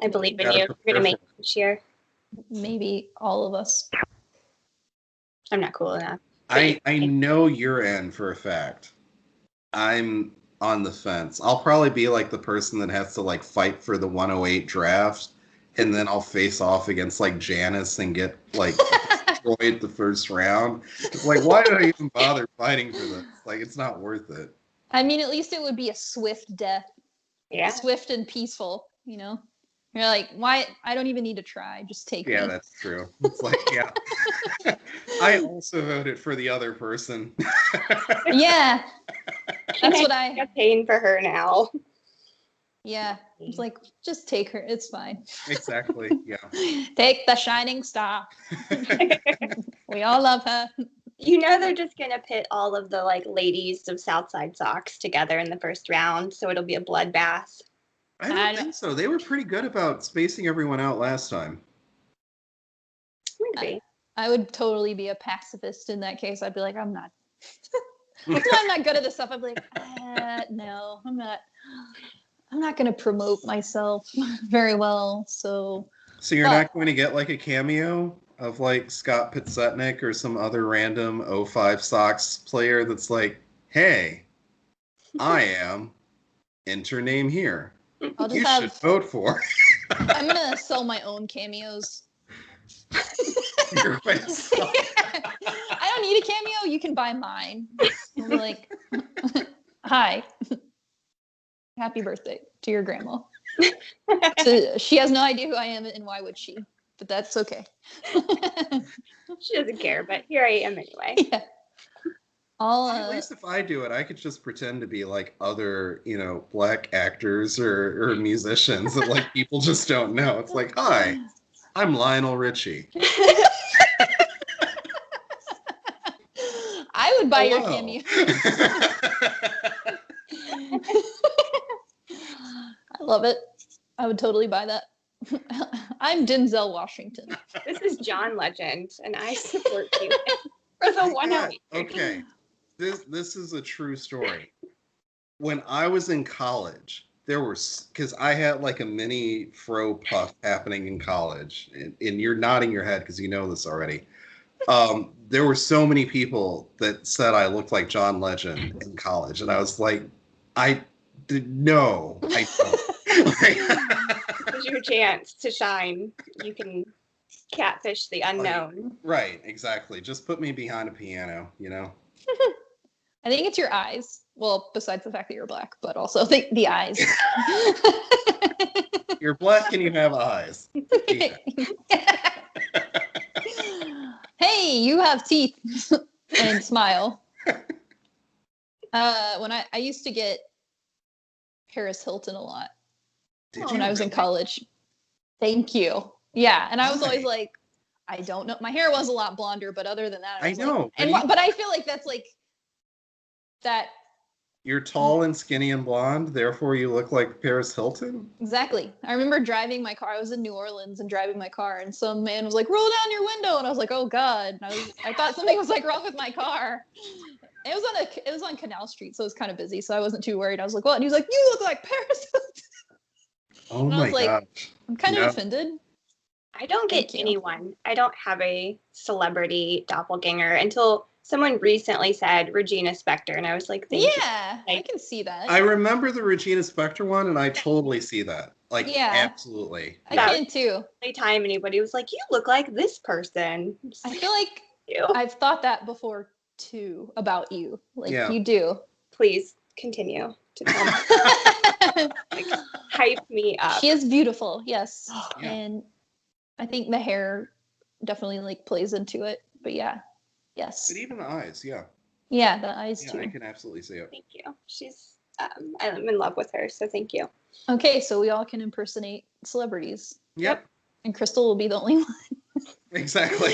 I believe in you. You're going to make it this year. Maybe all of us. I'm not cool enough. I know you're in for a fact. I'm on the fence. I'll probably be like the person that has to like fight for the 108 draft, and then I'll face off against like Janice and get like destroyed the first round. It's like, why did I even bother fighting for this? Like, it's not worth it. I mean, at least it would be a swift death. Yeah. Swift and peaceful, You're like, why? I don't even need to try. Just take me. Yeah, that's true. It's like, yeah. I also voted for the other person. Yeah. That's what I... I'm paying for her now. Yeah. It's like, just take her. It's fine. Exactly, yeah. Take the shining star. We all love her. They're just going to pit all of the, like, ladies of South Side Sox together in the first round, so it'll be a bloodbath. I don't think so. They were pretty good about spacing everyone out last time. Maybe. I would totally be a pacifist in that case. I'd be like, I'm not good at this stuff. I'd be like, no, I'm not going to promote myself very well. So you're not going to get like a cameo of like Scott Pitsetnik or some other random 05 Sox player that's like, hey, I am, enter name here. I'll just should vote for. I'm going to sell my own cameos. You're going to sell. I don't need a cameo. You can buy mine. I'll be like, hi. Happy birthday to your grandma. So she has no idea who I am, and why would she? But that's okay. She doesn't care, but here I am anyway. Yeah. At least if I do it, I could just pretend to be like other, black actors or musicians that like people just don't know. It's like, hi, I'm Lionel Richie. I would buy your cameo. I love it. I would totally buy that. I'm Denzel Washington. This is John Legend, and I support you for the 108. Okay. This is a true story. When I was in college, because I had like a mini fro puff happening in college, and you're nodding your head because you know this already. There were so many people that said I looked like John Legend in college, and I was like, I don't. Here's your chance to shine. You can catfish the unknown. Right, exactly. Just put me behind a piano, I think it's your eyes. Well, besides the fact that you're black, but also the eyes. You're black and you have eyes. Yeah. Hey, you have teeth and smile. When I used to get Paris Hilton a lot when I was in college. Thank you. Yeah, and I was always like, I don't know. My hair was a lot blonder, but other than that, I know. Like, but I feel like that's like that. You're tall and skinny and blonde, therefore you look like Paris Hilton? Exactly. I remember driving my car. I was in New Orleans and driving my car, and some man was like, roll down your window. And I was like, oh, God. And I thought something was like wrong with my car. It was on Canal Street, so it was kind of busy, so I wasn't too worried. I was like, what? And he was like, you look like Paris Hilton. Oh, my gosh. I'm kind of offended. I don't get anyone. I don't have a celebrity doppelganger until someone recently said Regina Spektor, and I was like, thank you. I can see that. I remember the Regina Spektor one, and I totally see that. Like, absolutely. I can too. Anytime anybody was like, you look like this person. I feel like I've thought that before too about you. Like, you do. Please continue to tell me. Like, hype me up. She is beautiful, yes. And I think the hair definitely like plays into it. But yes. But even the eyes, Yeah, the eyes too. I can absolutely see it. Thank you. She's I'm in love with her, so thank you. Okay, so we all can impersonate celebrities. Yep. And Chrystal will be the only one. Exactly.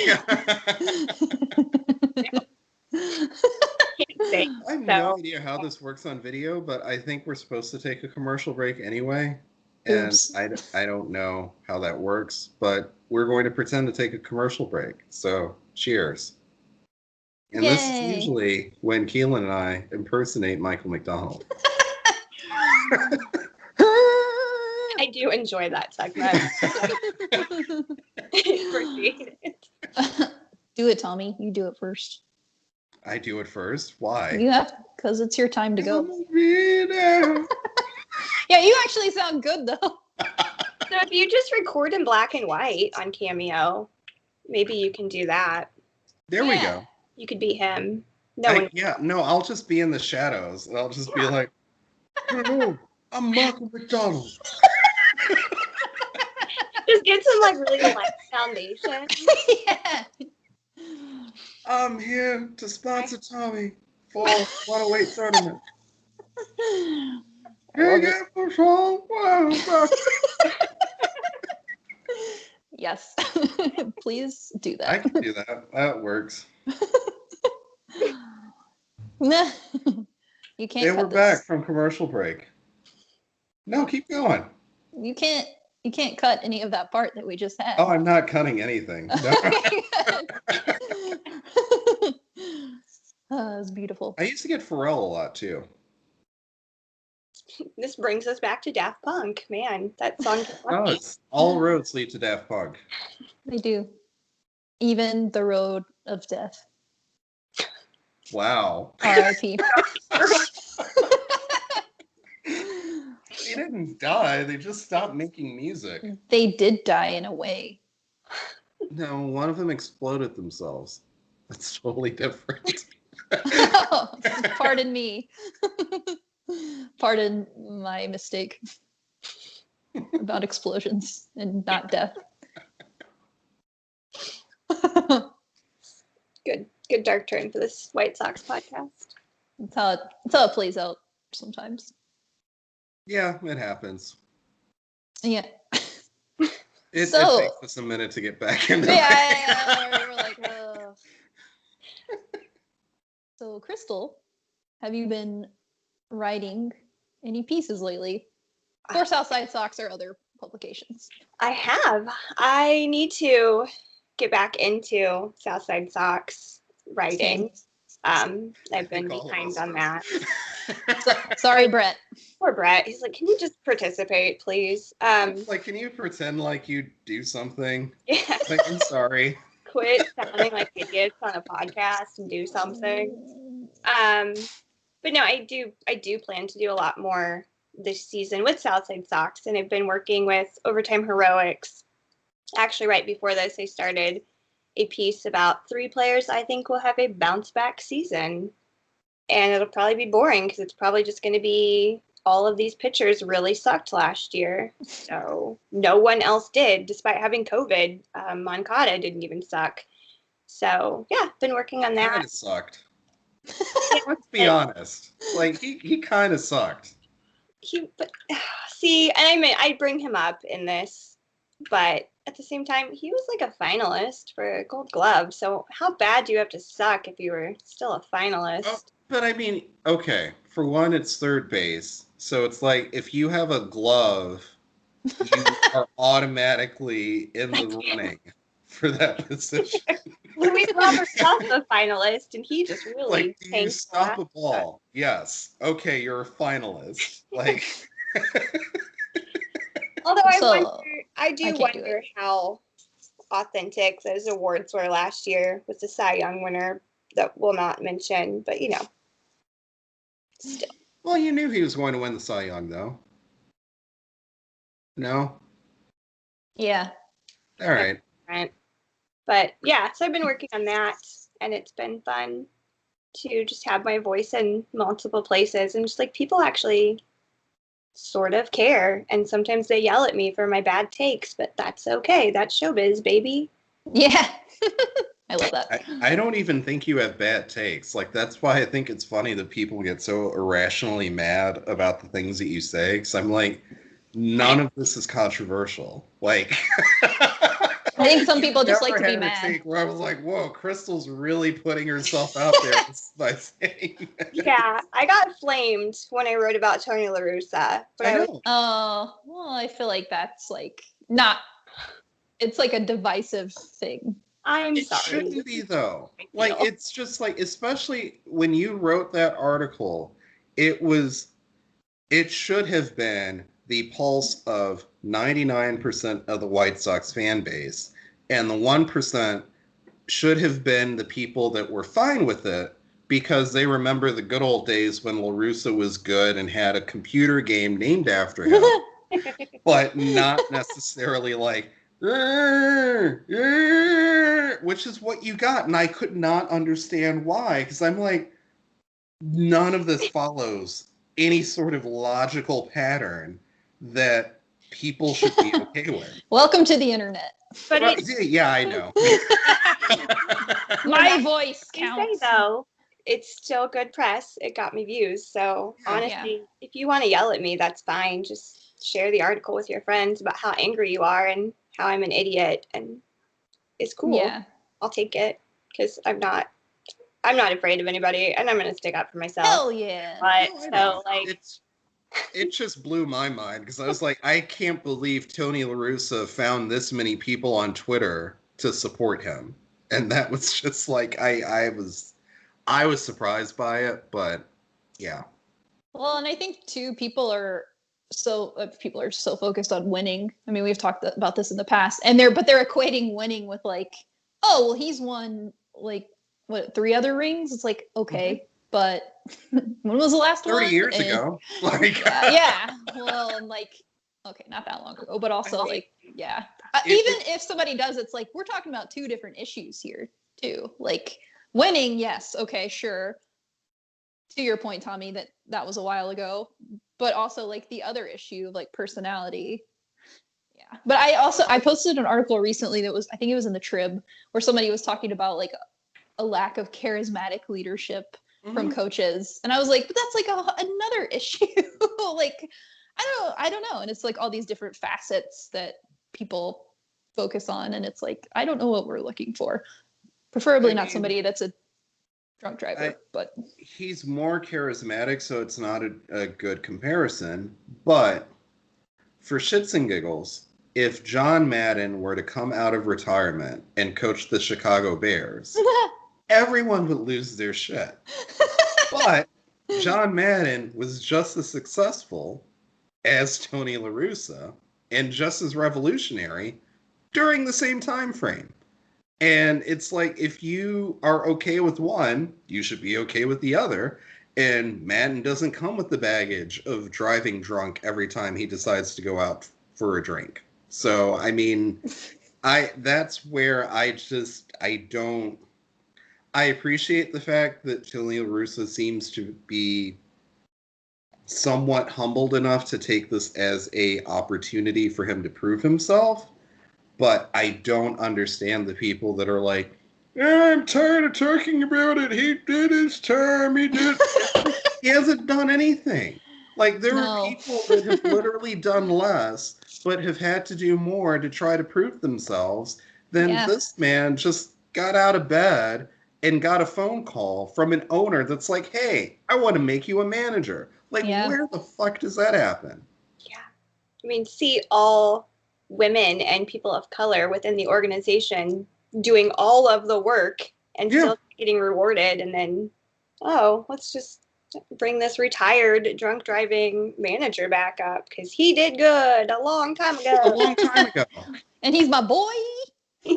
I have no idea how this works on video, but I think we're supposed to take a commercial break anyway. And I don't know how that works, but we're going to pretend to take a commercial break. So cheers. And this is usually when Keelin and I impersonate Michael McDonald. I do enjoy that segment. Appreciate it. Do it, Tommy. You do it first. I do it first? Why? You have, because it's your time to go. Yeah, you actually sound good, though. So if you just record in black and white on Cameo, maybe you can do that. There we go. You could be him. I'll just be in the shadows. And I'll just be like, hello, I'm Michael McDonald. Just get some like really light foundation. Yeah. I'm here to sponsor Tommy for 108 tournament. Yes. Please do that. I can do that. That works. You can't. We're back from commercial break. No, keep going. You can't cut any of that part that we just had. Oh, I'm not cutting anything. No. That was beautiful. I used to get Pharrell a lot too. This brings us back to Daft Punk. Man, that song. All roads lead to Daft Punk. They do. Even the road of death. Wow. R.I.P. They didn't die. They just stopped making music. They did die in a way. No, one of them exploded themselves. That's totally different. Pardon me. Pardon my mistake about explosions and not death. Good dark turn for this White Sox podcast. That's how it plays out sometimes. Yeah, it happens. Yeah. It takes us a minute to get back into it. Yeah, we're like, ugh. So, Chrystal, have you been writing any pieces lately for South Side Sox or other publications? I have. I need to get back into South Side Sox writing. I've been behind on that. Sorry, Brett. Poor Brett. He's like, can you just participate, please? Like, can you pretend like you do something? Yeah. Like, I'm sorry. Quit sounding like idiots on a podcast and do something. But no, I do plan to do a lot more this season with Southside Sox, and I've been working with Overtime Heroics. Actually, right before this, I started a piece about 3 players I think will have a bounce back season, and it'll probably be boring because it's probably just going to be all of these pitchers really sucked last year, so no one else did despite having COVID. Moncada didn't even suck, so yeah, been working on that. Kind of sucked. Let's be honest. Like he kind of sucked. See, and I bring him up in this, but at the same time, he was like a finalist for a Gold Glove. So how bad do you have to suck if you were still a finalist? Oh, but I mean, okay, for one, it's third base, so it's like if you have a glove, you are automatically in the running for that position. Luis Robert's also a finalist, and he just really like, do you stop a ball? Yes. Okay, you're a finalist. Like, although I do wonder how authentic those awards were last year with the Cy Young winner that we'll not mention, but still. Well, you knew he was going to win the Cy Young, though. No? Yeah. All right. But yeah, so I've been working on that, and it's been fun to just have my voice in multiple places, and just like people actually sort of care, and sometimes they yell at me for my bad takes, but that's okay. That's showbiz, baby. Yeah. I love that. I don't even think you have bad takes. Like, that's why I think it's funny that people get so irrationally mad about the things that you say, because I'm like, none of this is controversial. Like, I think some people just like to be mad. Take where I was like, whoa, Crystal's really putting herself out there by saying that. Yeah, I got flamed when I wrote about Tony La Russa. But I know. Well, I feel like that's like not, it's like a divisive thing. I'm it sorry. It shouldn't be, though. Like, it's just like, especially when you wrote that article, it should have been the pulse of 99% of the White Sox fan base, and the 1% should have been the people that were fine with it because they remember the good old days when La Russa was good and had a computer game named after him, but not necessarily like, which is what you got, and I could not understand why, because I'm like, none of this follows any sort of logical pattern that people should be okay with. Welcome to the internet. But well, yeah, I know. My voice counts. Though, it's still good press. It got me views. So honestly, if you want to yell at me, that's fine. Just share the article with your friends about how angry you are and how I'm an idiot, and it's cool. Yeah. I'll take it because I'm not afraid of anybody, and I'm gonna stick up for myself. Hell yeah. But it just blew my mind because I was like, I can't believe Tony La Russa found this many people on Twitter to support him, and that was just like I was surprised by it, but yeah. Well, and I think too, people are so focused on winning. I mean, we've talked about this in the past, and they're equating winning with like, oh, well, he's won like what 3 other rings. It's like, okay, but when was the last 30 one? years ago. Like, yeah. Well, and like, okay, not that long ago, but also like, yeah. Even if somebody does, it's like we're talking about 2 different issues here too. Like winning, yes, okay, sure. To your point, Tommy, that was a while ago, but also like the other issue of like personality. Yeah. But I posted an article recently that was, I think it was in the Trib, where somebody was talking about like a lack of charismatic leadership from coaches, and I was like, but that's like another issue. Like, I don't know, and it's like all these different facets that people focus on, and it's like I don't know what we're looking for. Preferably not somebody that's a drunk driver, but he's more charismatic, so it's not a good comparison. But for shits and giggles, if John Madden were to come out of retirement and coach the Chicago Bears, everyone would lose their shit. But John Madden was just as successful as Tony La Russa and just as revolutionary during the same time frame. And it's like, if you are okay with one, you should be okay with the other. And Madden doesn't come with the baggage of driving drunk every time he decides to go out for a drink. So, I mean, that's where I appreciate the fact that Tony La Russa seems to be somewhat humbled enough to take this as a opportunity for him to prove himself. But I don't understand the people that are like, I'm tired of talking about it. He did his time. He hasn't done anything. Like, there are people that have literally done less, but have had to do more to try to prove themselves than this man just got out of bed and got a phone call from an owner that's like, hey, I want to make you a manager. Like, where the fuck does that happen? Yeah. I mean, see all women and people of color within the organization doing all of the work and still getting rewarded, and then let's just bring this retired drunk driving manager back up because he did good a long time ago. And he's my boy.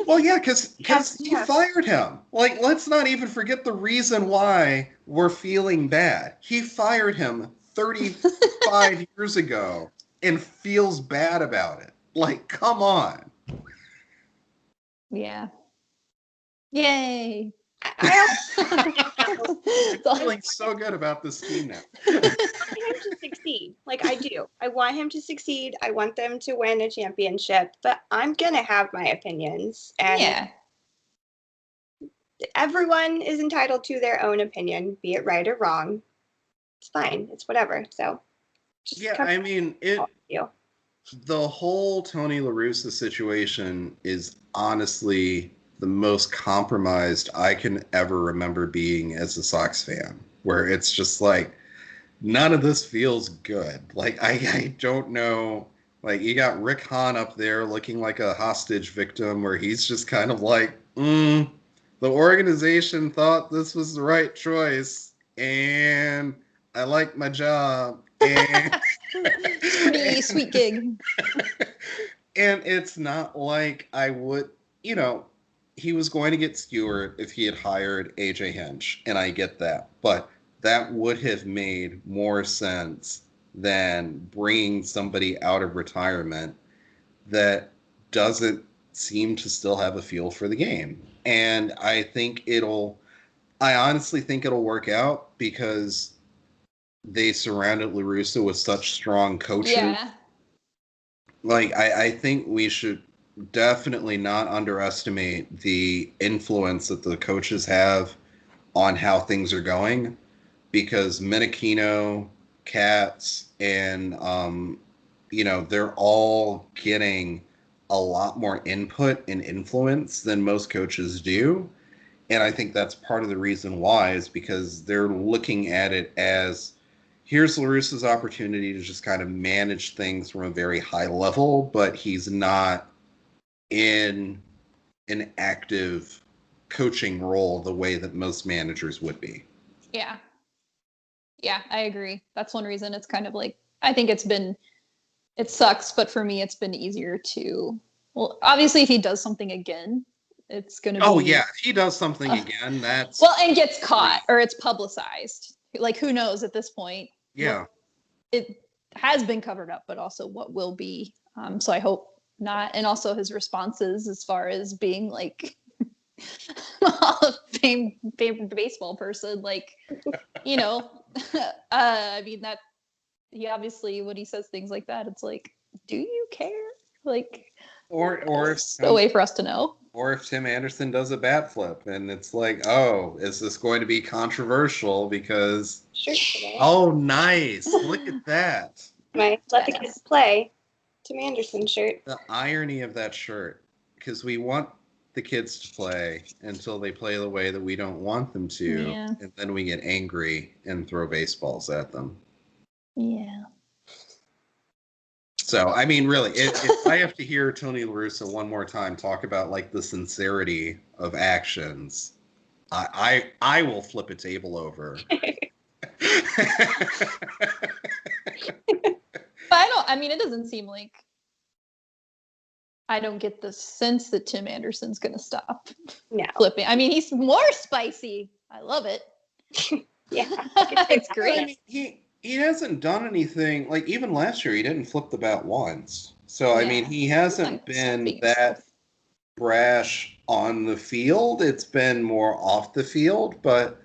Well, yeah, because he fired him. Like, let's not even forget the reason why we're feeling bad. He fired him 35 years ago and feels bad about it. Like, come on. Yeah. Yay. I'm feeling so good about this team now. I want him to succeed. Like, I do. I want him to succeed. I want them to win a championship, but I'm going to have my opinions. And yeah. Everyone is entitled to their own opinion, be it right or wrong. It's fine. It's whatever. So, just yeah, I mean, you. The whole Tony La Russa situation is honestly the most compromised I can ever remember being as a Sox fan, where it's just like, none of this feels good. Like, I don't know. Like, you got Rick Hahn up there looking like a hostage victim, where he's just kind of like, the organization thought this was the right choice, and I like my job. And pretty sweet gig. And it's not like I would, he was going to get Stewart if he had hired AJ Hinch, and I get that. But that would have made more sense than bringing somebody out of retirement that doesn't seem to still have a feel for the game. And I honestly think it'll work out because they surrounded La Russa with such strong coaches. Yeah. Like, I think we should definitely not underestimate the influence that the coaches have on how things are going, because Menachino, Katz, and, they're all getting a lot more input and influence than most coaches do. And I think that's part of the reason why, is because they're looking at it as, here's La Russa's opportunity to just kind of manage things from a very high level, but he's not in an active coaching role the way that most managers would be. Yeah. Yeah, I agree. That's one reason it's kind of like, I think it sucks, but for me, it's been easier to, well, obviously if he does something again, it's going to be. Oh yeah, if he does something again, that's. Well, and gets caught or it's publicized. Like, who knows at this point? Yeah. It has been covered up, but also what will be. So I hope not. And also his responses as far as being like Hall of Fame favorite baseball person, like, I mean, that he obviously, when he says things like that, it's like, do you care? Like, or if a way for us to know. Or if Tim Anderson does a bat flip, and it's like, oh, is this going to be controversial? Because, oh, nice. Look at that. My Let the Kids Play Tim Anderson shirt. The irony of that shirt, because we want the kids to play until they play the way that we don't want them to, and then we get angry and throw baseballs at them. Yeah. So, I mean, really, if I have to hear Tony La Russa one more time talk about, like, the sincerity of actions, I will flip a table over. But it doesn't seem like, I don't get the sense that Tim Anderson's going to stop flipping. I mean, he's more spicy. I love it. Yeah. It's great. I mean, he hasn't done anything, like, even last year he didn't flip the bat once. So, I mean, he hasn't been that brash on the field. It's been more off the field, but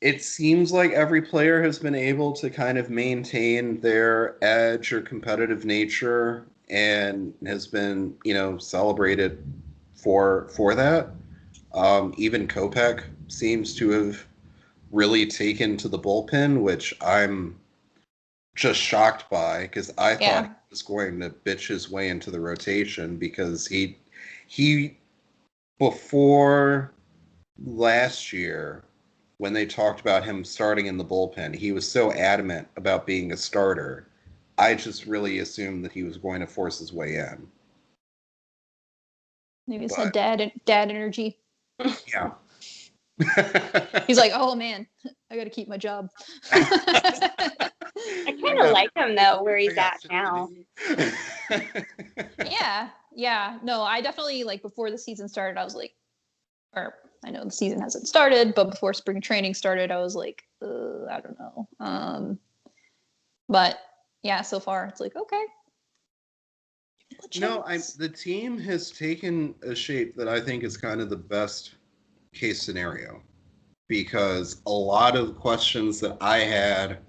it seems like every player has been able to kind of maintain their edge or competitive nature and has been, celebrated for that. Even Kopech seems to have really taken to the bullpen, which I'm just shocked by, because I thought he was going to bitch his way into the rotation, because he before last year, when they talked about him starting in the bullpen, he was so adamant about being a starter. I just really assumed that he was going to force his way in. Maybe it's a dad energy. Yeah. He's like, oh man, I got to keep my job. I kind of like him though, where he's at now. Yeah, No, I definitely, like, before the season started, I was like, or I know the season hasn't started, but before spring training started, I was like, I don't know. But yeah, so far it's like, okay. No, the team has taken a shape that I think is kind of the best case scenario, because a lot of questions that I had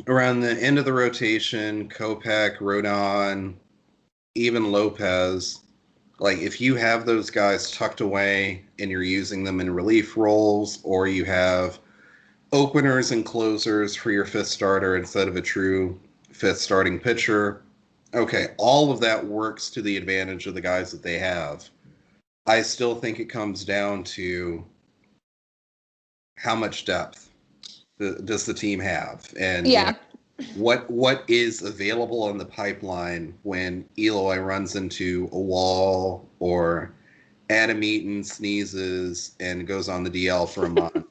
around the end of the rotation, Kopech, Rodon, even Lopez, like if you have those guys tucked away and you're using them in relief roles, or you have openers and closers for your fifth starter instead of a true fifth starting pitcher, okay, all of that works to the advantage of the guys that they have. I still think it comes down to how much depth does the team have, and what is available on the pipeline when Eloy runs into a wall, or Adam Eaton sneezes and goes on the DL for a month.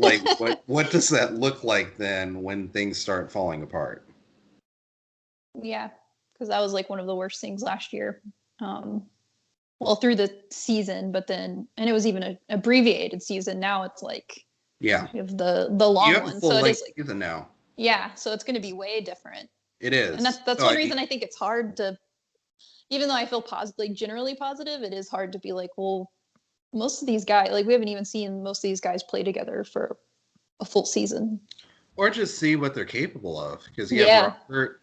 Like, what does that look like then when things start falling apart? Yeah, because that was like one of the worst things last year. Well, through the season, but then, and it was even an abbreviated season. Now it's like, you have the long one, so it is like season now. Yeah, so it's going to be way different. It is, and that's one reason I think it's hard to, even though I feel like generally positive, it is hard to be like, well, most of these guys, like, we haven't even seen most of these guys play together for a full season, or just see what they're capable of, because you have Robert,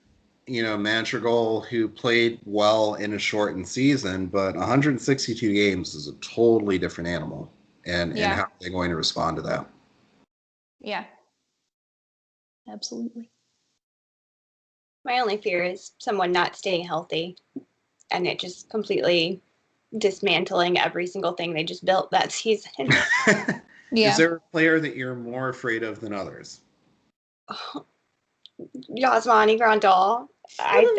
Madrigal, who played well in a shortened season, but 162 games is a totally different animal, and how are they going to respond to that? Yeah, absolutely. My only fear is someone not staying healthy and it just completely dismantling every single thing they just built that season. Is there a player that you're more afraid of than others? Yasmani Grandal.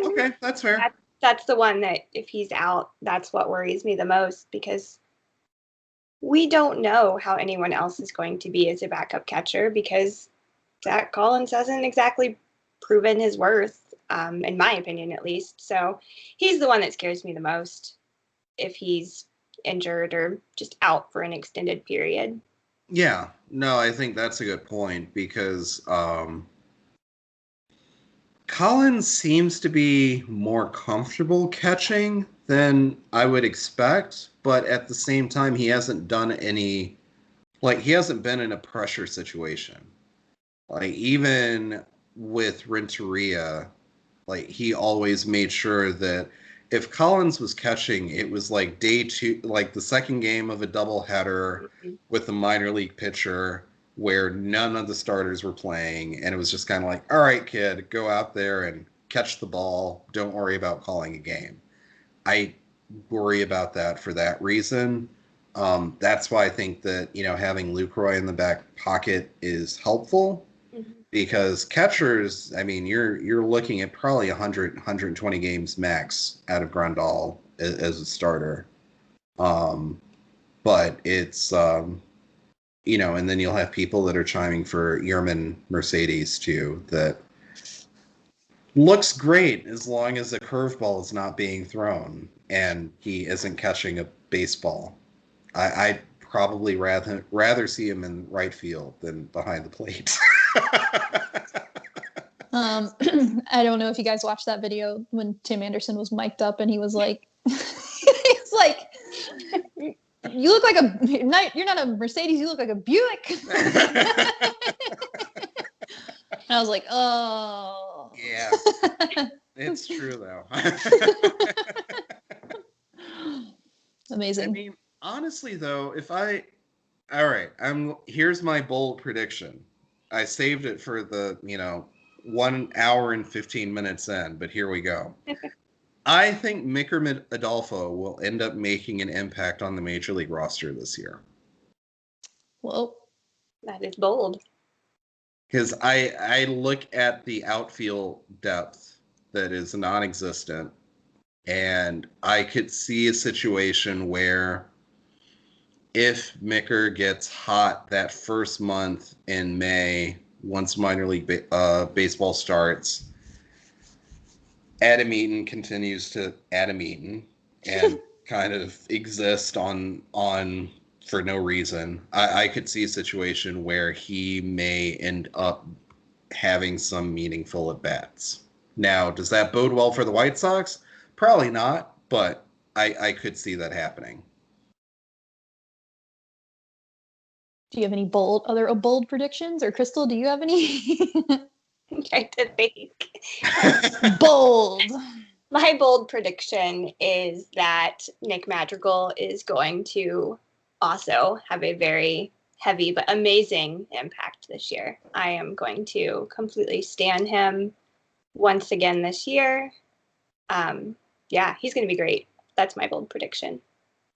Okay, that's fair. That's the one that, if he's out, that's what worries me the most, because we don't know how anyone else is going to be as a backup catcher, because Zach Collins hasn't exactly proven his worth, in my opinion, at least. So he's the one that scares me the most if he's injured or just out for an extended period. Yeah, no, I think that's a good point, because Collins seems to be more comfortable catching than I would expect, but at the same time, he hasn't done any, like, he hasn't been in a pressure situation. Like, even with Renteria, like, he always made sure that if Collins was catching, it was like day two, like the second game of a doubleheader with a minor league pitcher where none of the starters were playing. And it was just kind of like, all right, kid, go out there and catch the ball. Don't worry about calling a game. I worry about that for that reason. That's why I think that, having Lucroy in the back pocket is helpful. Because catchers, I mean, you're looking at probably 100, 120 games max out of Grandal as a starter. But it's, and then you'll have people that are chiming for Yerman Mercedes too, that looks great as long as a curveball is not being thrown and he isn't catching a baseball. I'd probably rather see him in right field than behind the plate. I don't know if you guys watched that video when Tim Anderson was mic'd up and he was like, it's like, you look like you're not a Mercedes, you look like a Buick. And I was like, oh. Yeah, it's true though. Amazing. I mean, honestly though, here's my bold prediction. I saved it for the, 1 hour and 15 minutes in, but here we go. I think Micker Adolfo will end up making an impact on the Major League roster this year. Well, that is bold. Because I look at the outfield depth that is non-existent, and I could see a situation where if Micker gets hot that first month in May, once minor league baseball starts, Adam Eaton continues to Adam Eaton and kind of exist on for no reason. I could see a situation where he may end up having some meaningful at bats. Now, does that bode well for the White Sox? Probably not, but I could see that happening. Do you have any bold predictions? Or Chrystal, do you have any? I'm trying to think. Bold. My bold prediction is that Nick Madrigal is going to also have a very heavy but amazing impact this year. I am going to completely stan him once again this year. Yeah, he's going to be great. That's my bold prediction.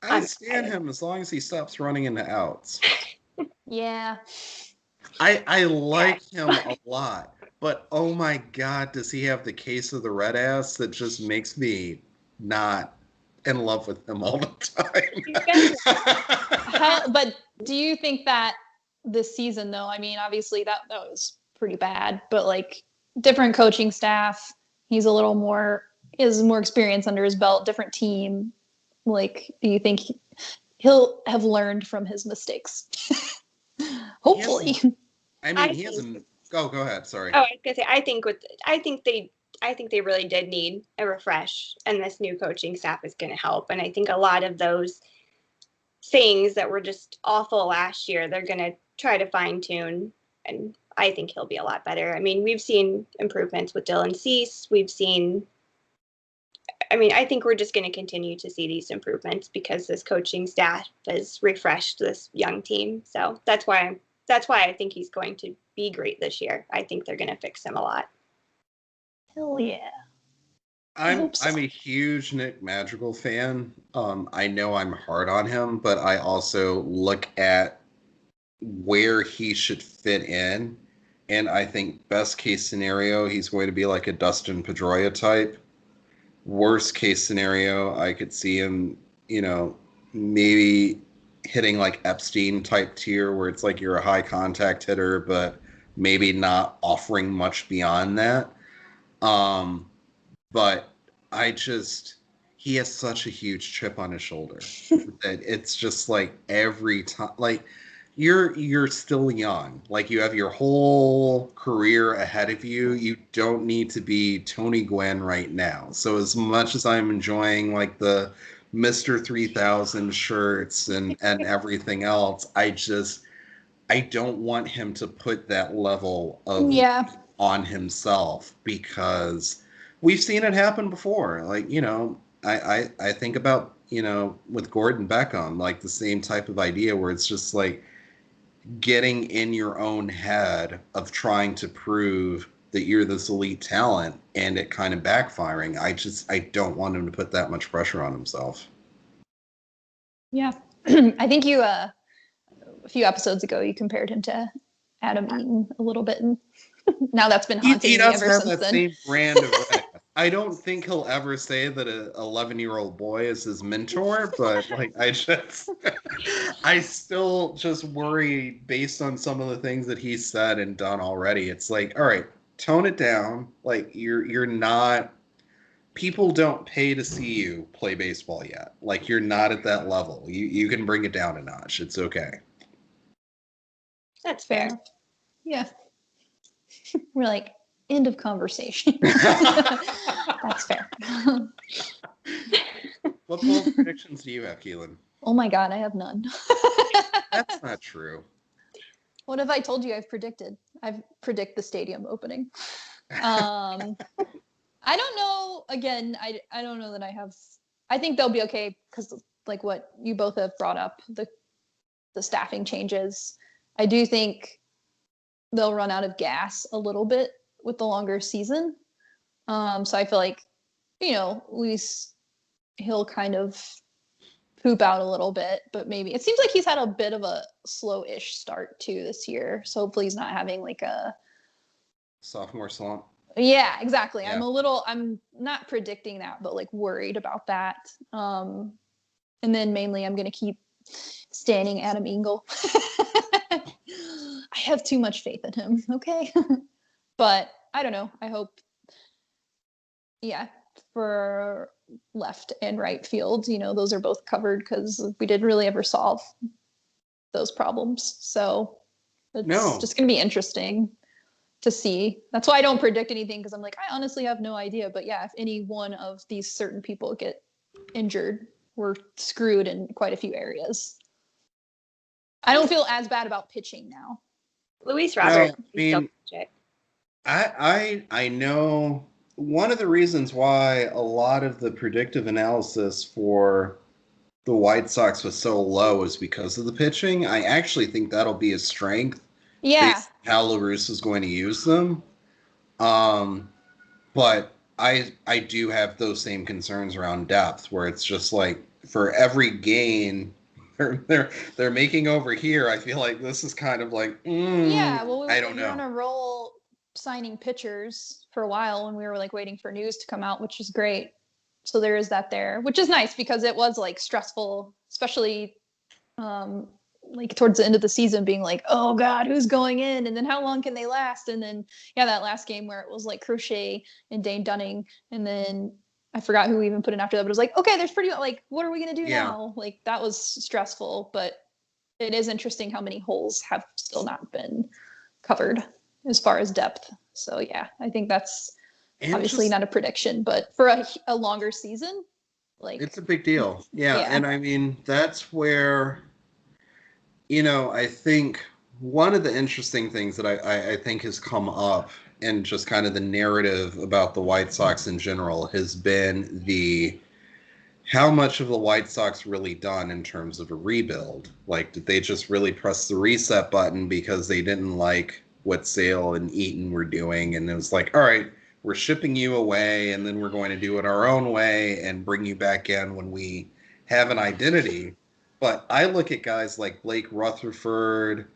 I stand him as long as he stops running into outs. Yeah. I like him a lot, but oh my God, does he have the case of the red ass that just makes me not in love with him all the time? But do you think that this season, though, I mean, obviously that was pretty bad, but like different coaching staff, he's a little more, has more experience under his belt, different team. Like, do you think he'll have learned from his mistakes? Hopefully. I mean, he hasn't. Go ahead. Sorry. Oh, I was gonna say, I think they really did need a refresh, and this new coaching staff is going to help. And I think a lot of those things that were just awful last year, they're going to try to fine tune, and I think he'll be a lot better. I mean, we've seen improvements with Dylan Cease. I think we're just going to continue to see these improvements because this coaching staff has refreshed this young team. So that's why I think he's going to be great this year. I think they're going to fix him a lot. Hell yeah. I'm a huge Nick Madrigal fan. I know I'm hard on him, but I also look at where he should fit in, and I think best case scenario, he's going to be like a Dustin Pedroia type. Worst case scenario, I could see him, maybe hitting like Epstein type tier where it's like you're a high contact hitter, but maybe not offering much beyond that. But he has such a huge chip on his shoulder that it's just like every time, like you're still young, like you have your whole career ahead of you. You don't need to be Tony Gwynn right now. So as much as I'm enjoying like the Mr. 3000 shirts and everything else, I don't want him to put that level of on himself, because we've seen it happen before. Like, I think about, with Gordon Beckham, like the same type of idea where it's just like getting in your own head of trying to prove that you're this elite talent and it kind of backfiring. I don't want him to put that much pressure on himself. Yeah. I think you, a few episodes ago, you compared him to Adam Eaton a little bit. And now that's been haunting me ever since then. He does have that same brand of red. I don't think he'll ever say that an 11-year-old boy is his mentor, but like I still just worry based on some of the things that he's said and done already. It's like, all right, tone it down. Like you're not. People don't pay to see you play baseball yet. Like you're not at that level. You can bring it down a notch. It's okay. That's fair. Yeah. We're like, end of conversation. That's fair. What bold predictions do you have, Keelin? Oh my God, I have none. That's not true. What have I told you I've predicted? I predict the stadium opening. I don't know. Again, I don't know that I have. I think they'll be okay because, like what you both have brought up, the staffing changes. I do think they'll run out of gas a little bit with the longer season. So I feel like, Luis, he'll kind of poop out a little bit, but maybe it seems like he's had a bit of a slow-ish start too this year. So hopefully he's not having like a sophomore slump. Yeah, exactly. Yeah. I'm not predicting that, but like worried about that. And then mainly I'm going to keep standing Adam Engel. I have too much faith in him. Okay. But I don't know. I hope Yeah, for left and right field, those are both covered because we didn't really ever solve those problems. So it's just going to be interesting to see. That's why I don't predict anything, because I'm like, I honestly have no idea. But yeah, if any one of these certain people get injured, we're screwed in quite a few areas. I don't feel as bad about pitching now. Luis Robert. I know one of the reasons why a lot of the predictive analysis for the White Sox was so low is because of the pitching. I actually think that'll be a strength. Yeah. Based on how LaRusse is going to use them. But I do have those same concerns around depth, where it's just like for every gain they're making over here, I feel like this is kind of like yeah. Well, I don't know. We were on a roll signing pitchers for a while, and we were like waiting for news to come out, which is great. So there is that there, which is nice because it was like stressful, especially like towards the end of the season, being like, oh God, who's going in? And then how long can they last? And then, yeah, that last game where it was like Crochet and Dane Dunning. And then I forgot who we even put in after that, but it was like, okay, there's pretty, like, what are we going to do now? Like, that was stressful, but it is interesting how many holes have still not been covered as far as depth. So yeah, I think that's obviously not a prediction, but for a longer season, like, it's a big deal. Yeah. And I mean, that's where, I think one of the interesting things that I think has come up in just kind of the narrative about the White Sox in general has been how much of the White Sox really done in terms of a rebuild. Like, did they just really press the reset button because they didn't like what Sale and Eaton were doing? And it was like, all right, we're shipping you away, and then we're going to do it our own way and bring you back in when we have an identity. But I look at guys like Blake Rutherford,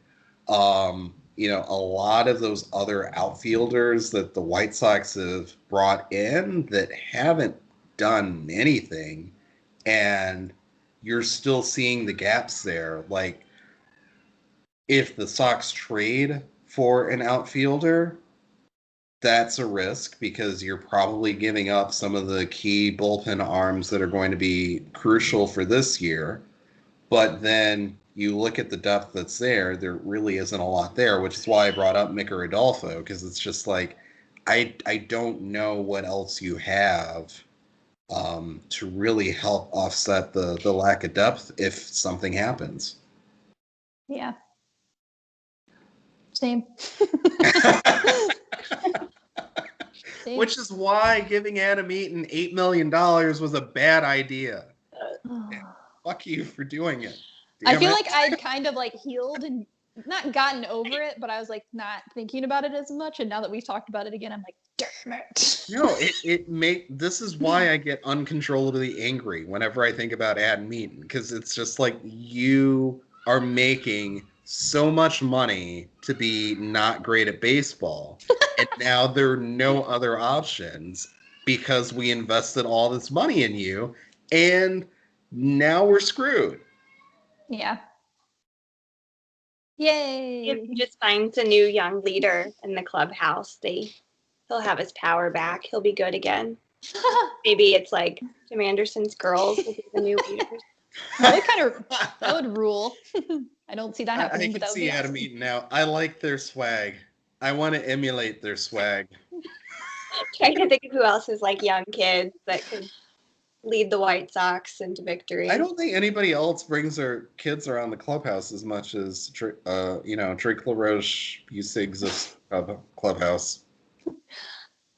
a lot of those other outfielders that the White Sox have brought in that haven't done anything, and you're still seeing the gaps there. Like, if the Sox trade for an outfielder, that's a risk because you're probably giving up some of the key bullpen arms that are going to be crucial for this year. But then you look at the depth that's there really isn't a lot there, which is why I brought up Micker Adolfo, because it's just like, I don't know what else you have to really help offset the lack of depth if something happens. Yeah. Same. Which is why giving Adam Eaton $8 million was a bad idea. Fuck you for doing it. I feel like I'd kind of like healed and not gotten over it, but I was like not thinking about it as much. And now that we've talked about it again, I'm like, damn it. No, this is why I get uncontrollably angry whenever I think about Adam Eaton, because it's just like, you are making so much money to be not great at baseball, and now there are no other options because we invested all this money in you, and now we're screwed. Yeah. Yay. If he just finds a new young leader in the clubhouse, he'll have his power back. He'll be good again. Maybe it's like Jim Anderson's girls will be the new leaders. That would rule. I don't see that happening. I can see Adam Eaton now. I like their swag. I want to emulate their swag. Trying to think of who else is like young kids that could lead the White Sox into victory. I don't think anybody else brings their kids around the clubhouse as much as Drake LaRoche used to exist clubhouse.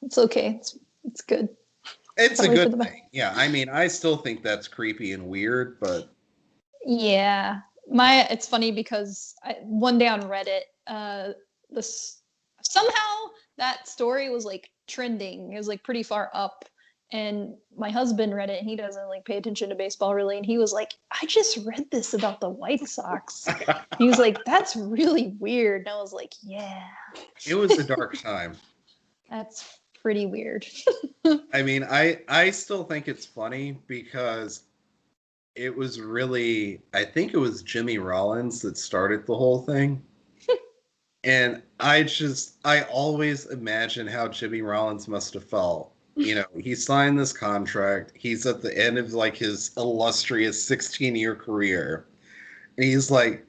It's okay. It's good. It's probably a good thing. Yeah, I mean, I still think that's creepy and weird, but yeah, it's funny because one day on Reddit, somehow that story was like trending. It was like pretty far up. And my husband read it, and he doesn't like pay attention to baseball really. And he was like, I just read this about the White Sox. He was like, that's really weird. And I was like, yeah. It was a dark time. That's pretty weird. I mean, I still think it's funny because it was really, I think it was Jimmy Rollins that started the whole thing. And I always imagine how Jimmy Rollins must have felt he signed this contract. He's at the end of like his illustrious 16-year career. And he's like,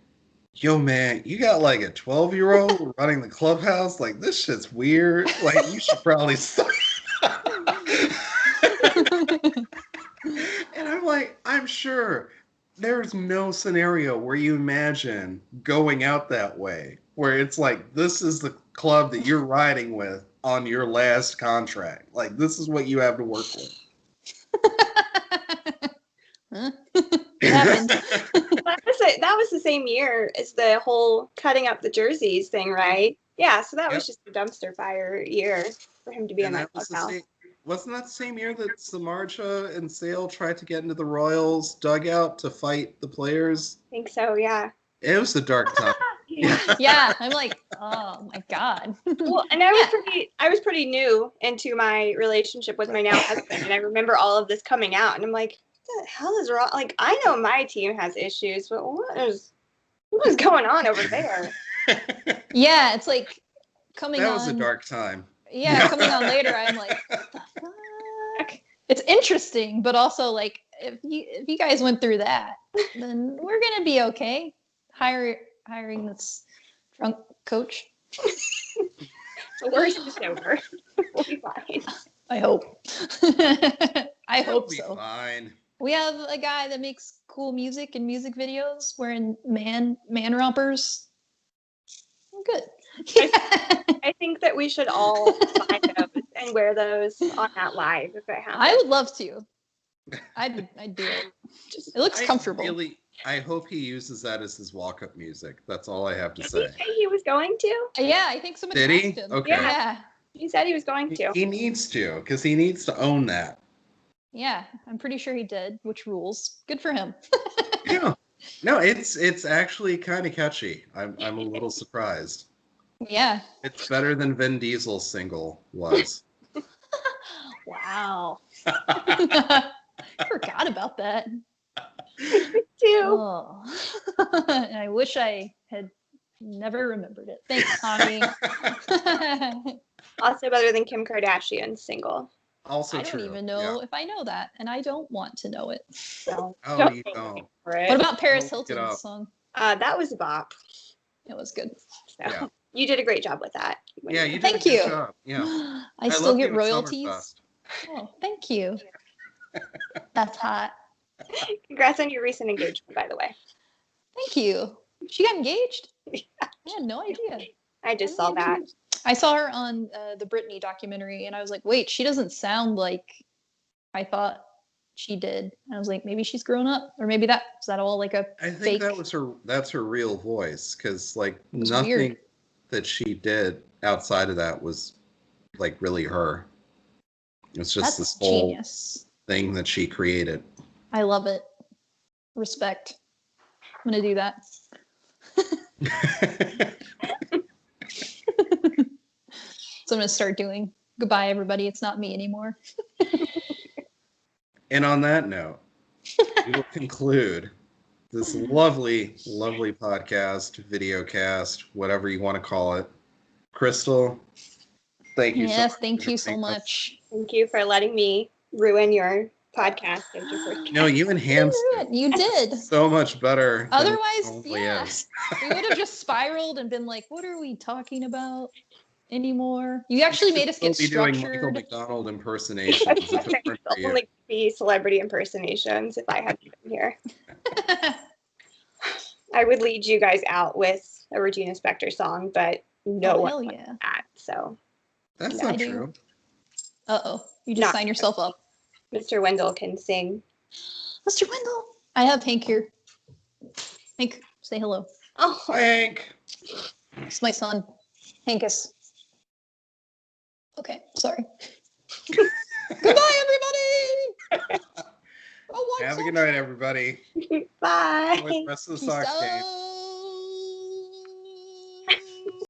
yo, man, you got like a 12-year-old running the clubhouse? Like, this shit's weird. Like, you should probably stop. And I'm like, I'm sure there's no scenario where you imagine going out that way, where it's like, this is the club that you're riding with on your last contract. Like, this is what you have to work with. Huh? It happened. That was the same year as the whole cutting up the jerseys thing, right? Yeah, so that was just a dumpster fire year for him to be in that clubhouse. Wasn't that the same year that Samardzija and Sale tried to get into the Royals dugout to fight the players? I think so, yeah. It was a dark time. Yeah, I'm like, oh my God. Well, and I was pretty new into my relationship with my now husband, and I remember all of this coming out, and I'm like, what the hell is wrong? Like, I know my team has issues, but what is going on over there? Yeah, it's like coming on. That was a dark time. Yeah, coming on later, I'm like, what the fuck? It's interesting, but also like, if you guys went through that, then we're gonna be okay. Hiring this drunk coach. The worst is over. We'll be fine. I hope. I hope so. Fine. We have a guy that makes cool music and music videos wearing man rompers. I'm good. I think that we should all buy those and wear those on that live if it happens. I would love to. I'd do it. It looks comfortable. I hope he uses that as his walk-up music. That's all I have to say. Did he say he was going to? Yeah, I think somebody asked him. Okay. Yeah. He said he was going to. He needs to, because he needs to own that. Yeah, I'm pretty sure he did, which rules. Good for him. Yeah. No, it's actually kind of catchy. I'm a little surprised. Yeah. It's better than Vin Diesel's single was. Wow. I forgot about that. Me too. Oh. I wish I had never remembered it. Thanks, Tommy. Also better than Kim Kardashian's single. Also I don't even know if I know that, and I don't want to know it. So, you don't. What about Paris Hilton's song? That was a bop. It was good. So yeah. You did a great job with that. Yeah, you did Thank a you. good job. Yeah. I still get royalties. Oh, thank you. That's hot. Congrats on your recent engagement, by the way. Thank you. She got engaged? I had no idea. I just saw that. I saw her on the Britney documentary, and I was like, wait, she doesn't sound like I thought she did. And I was like, maybe she's grown up, or maybe is that all like a I think fake? that's her real voice, because like nothing weird. that she did outside of that was like really her. It's just this whole thing that she created. I love it. Respect. I'm gonna do that. So I'm gonna start doing. Goodbye, everybody. It's not me anymore. And on that note, we will conclude this lovely, lovely podcast, videocast, whatever you want to call it. Chrystal, thank you. Yes, thank you so much. Thank you for letting me ruin your podcast. No, you enhanced it. You did so much better. Otherwise, yeah, we would have just spiraled and been like, "What are we talking about anymore?" You actually made us get structured. Be doing Michael McDonald impersonations. Only be celebrity impersonations if I had been here. I would lead you guys out with a Regina Spektor song, but no one wants that. So that's not true. Uh-oh, you just sign yourself up. Mr. Wendell can sing. Mr. Wendell, I have Hank here. Hank, say hello. Oh, hi, Hank. It's my son, Hankus. Okay, sorry. Goodbye, everybody. Have a good night, everybody. Bye. Enjoy the rest of the Sox game.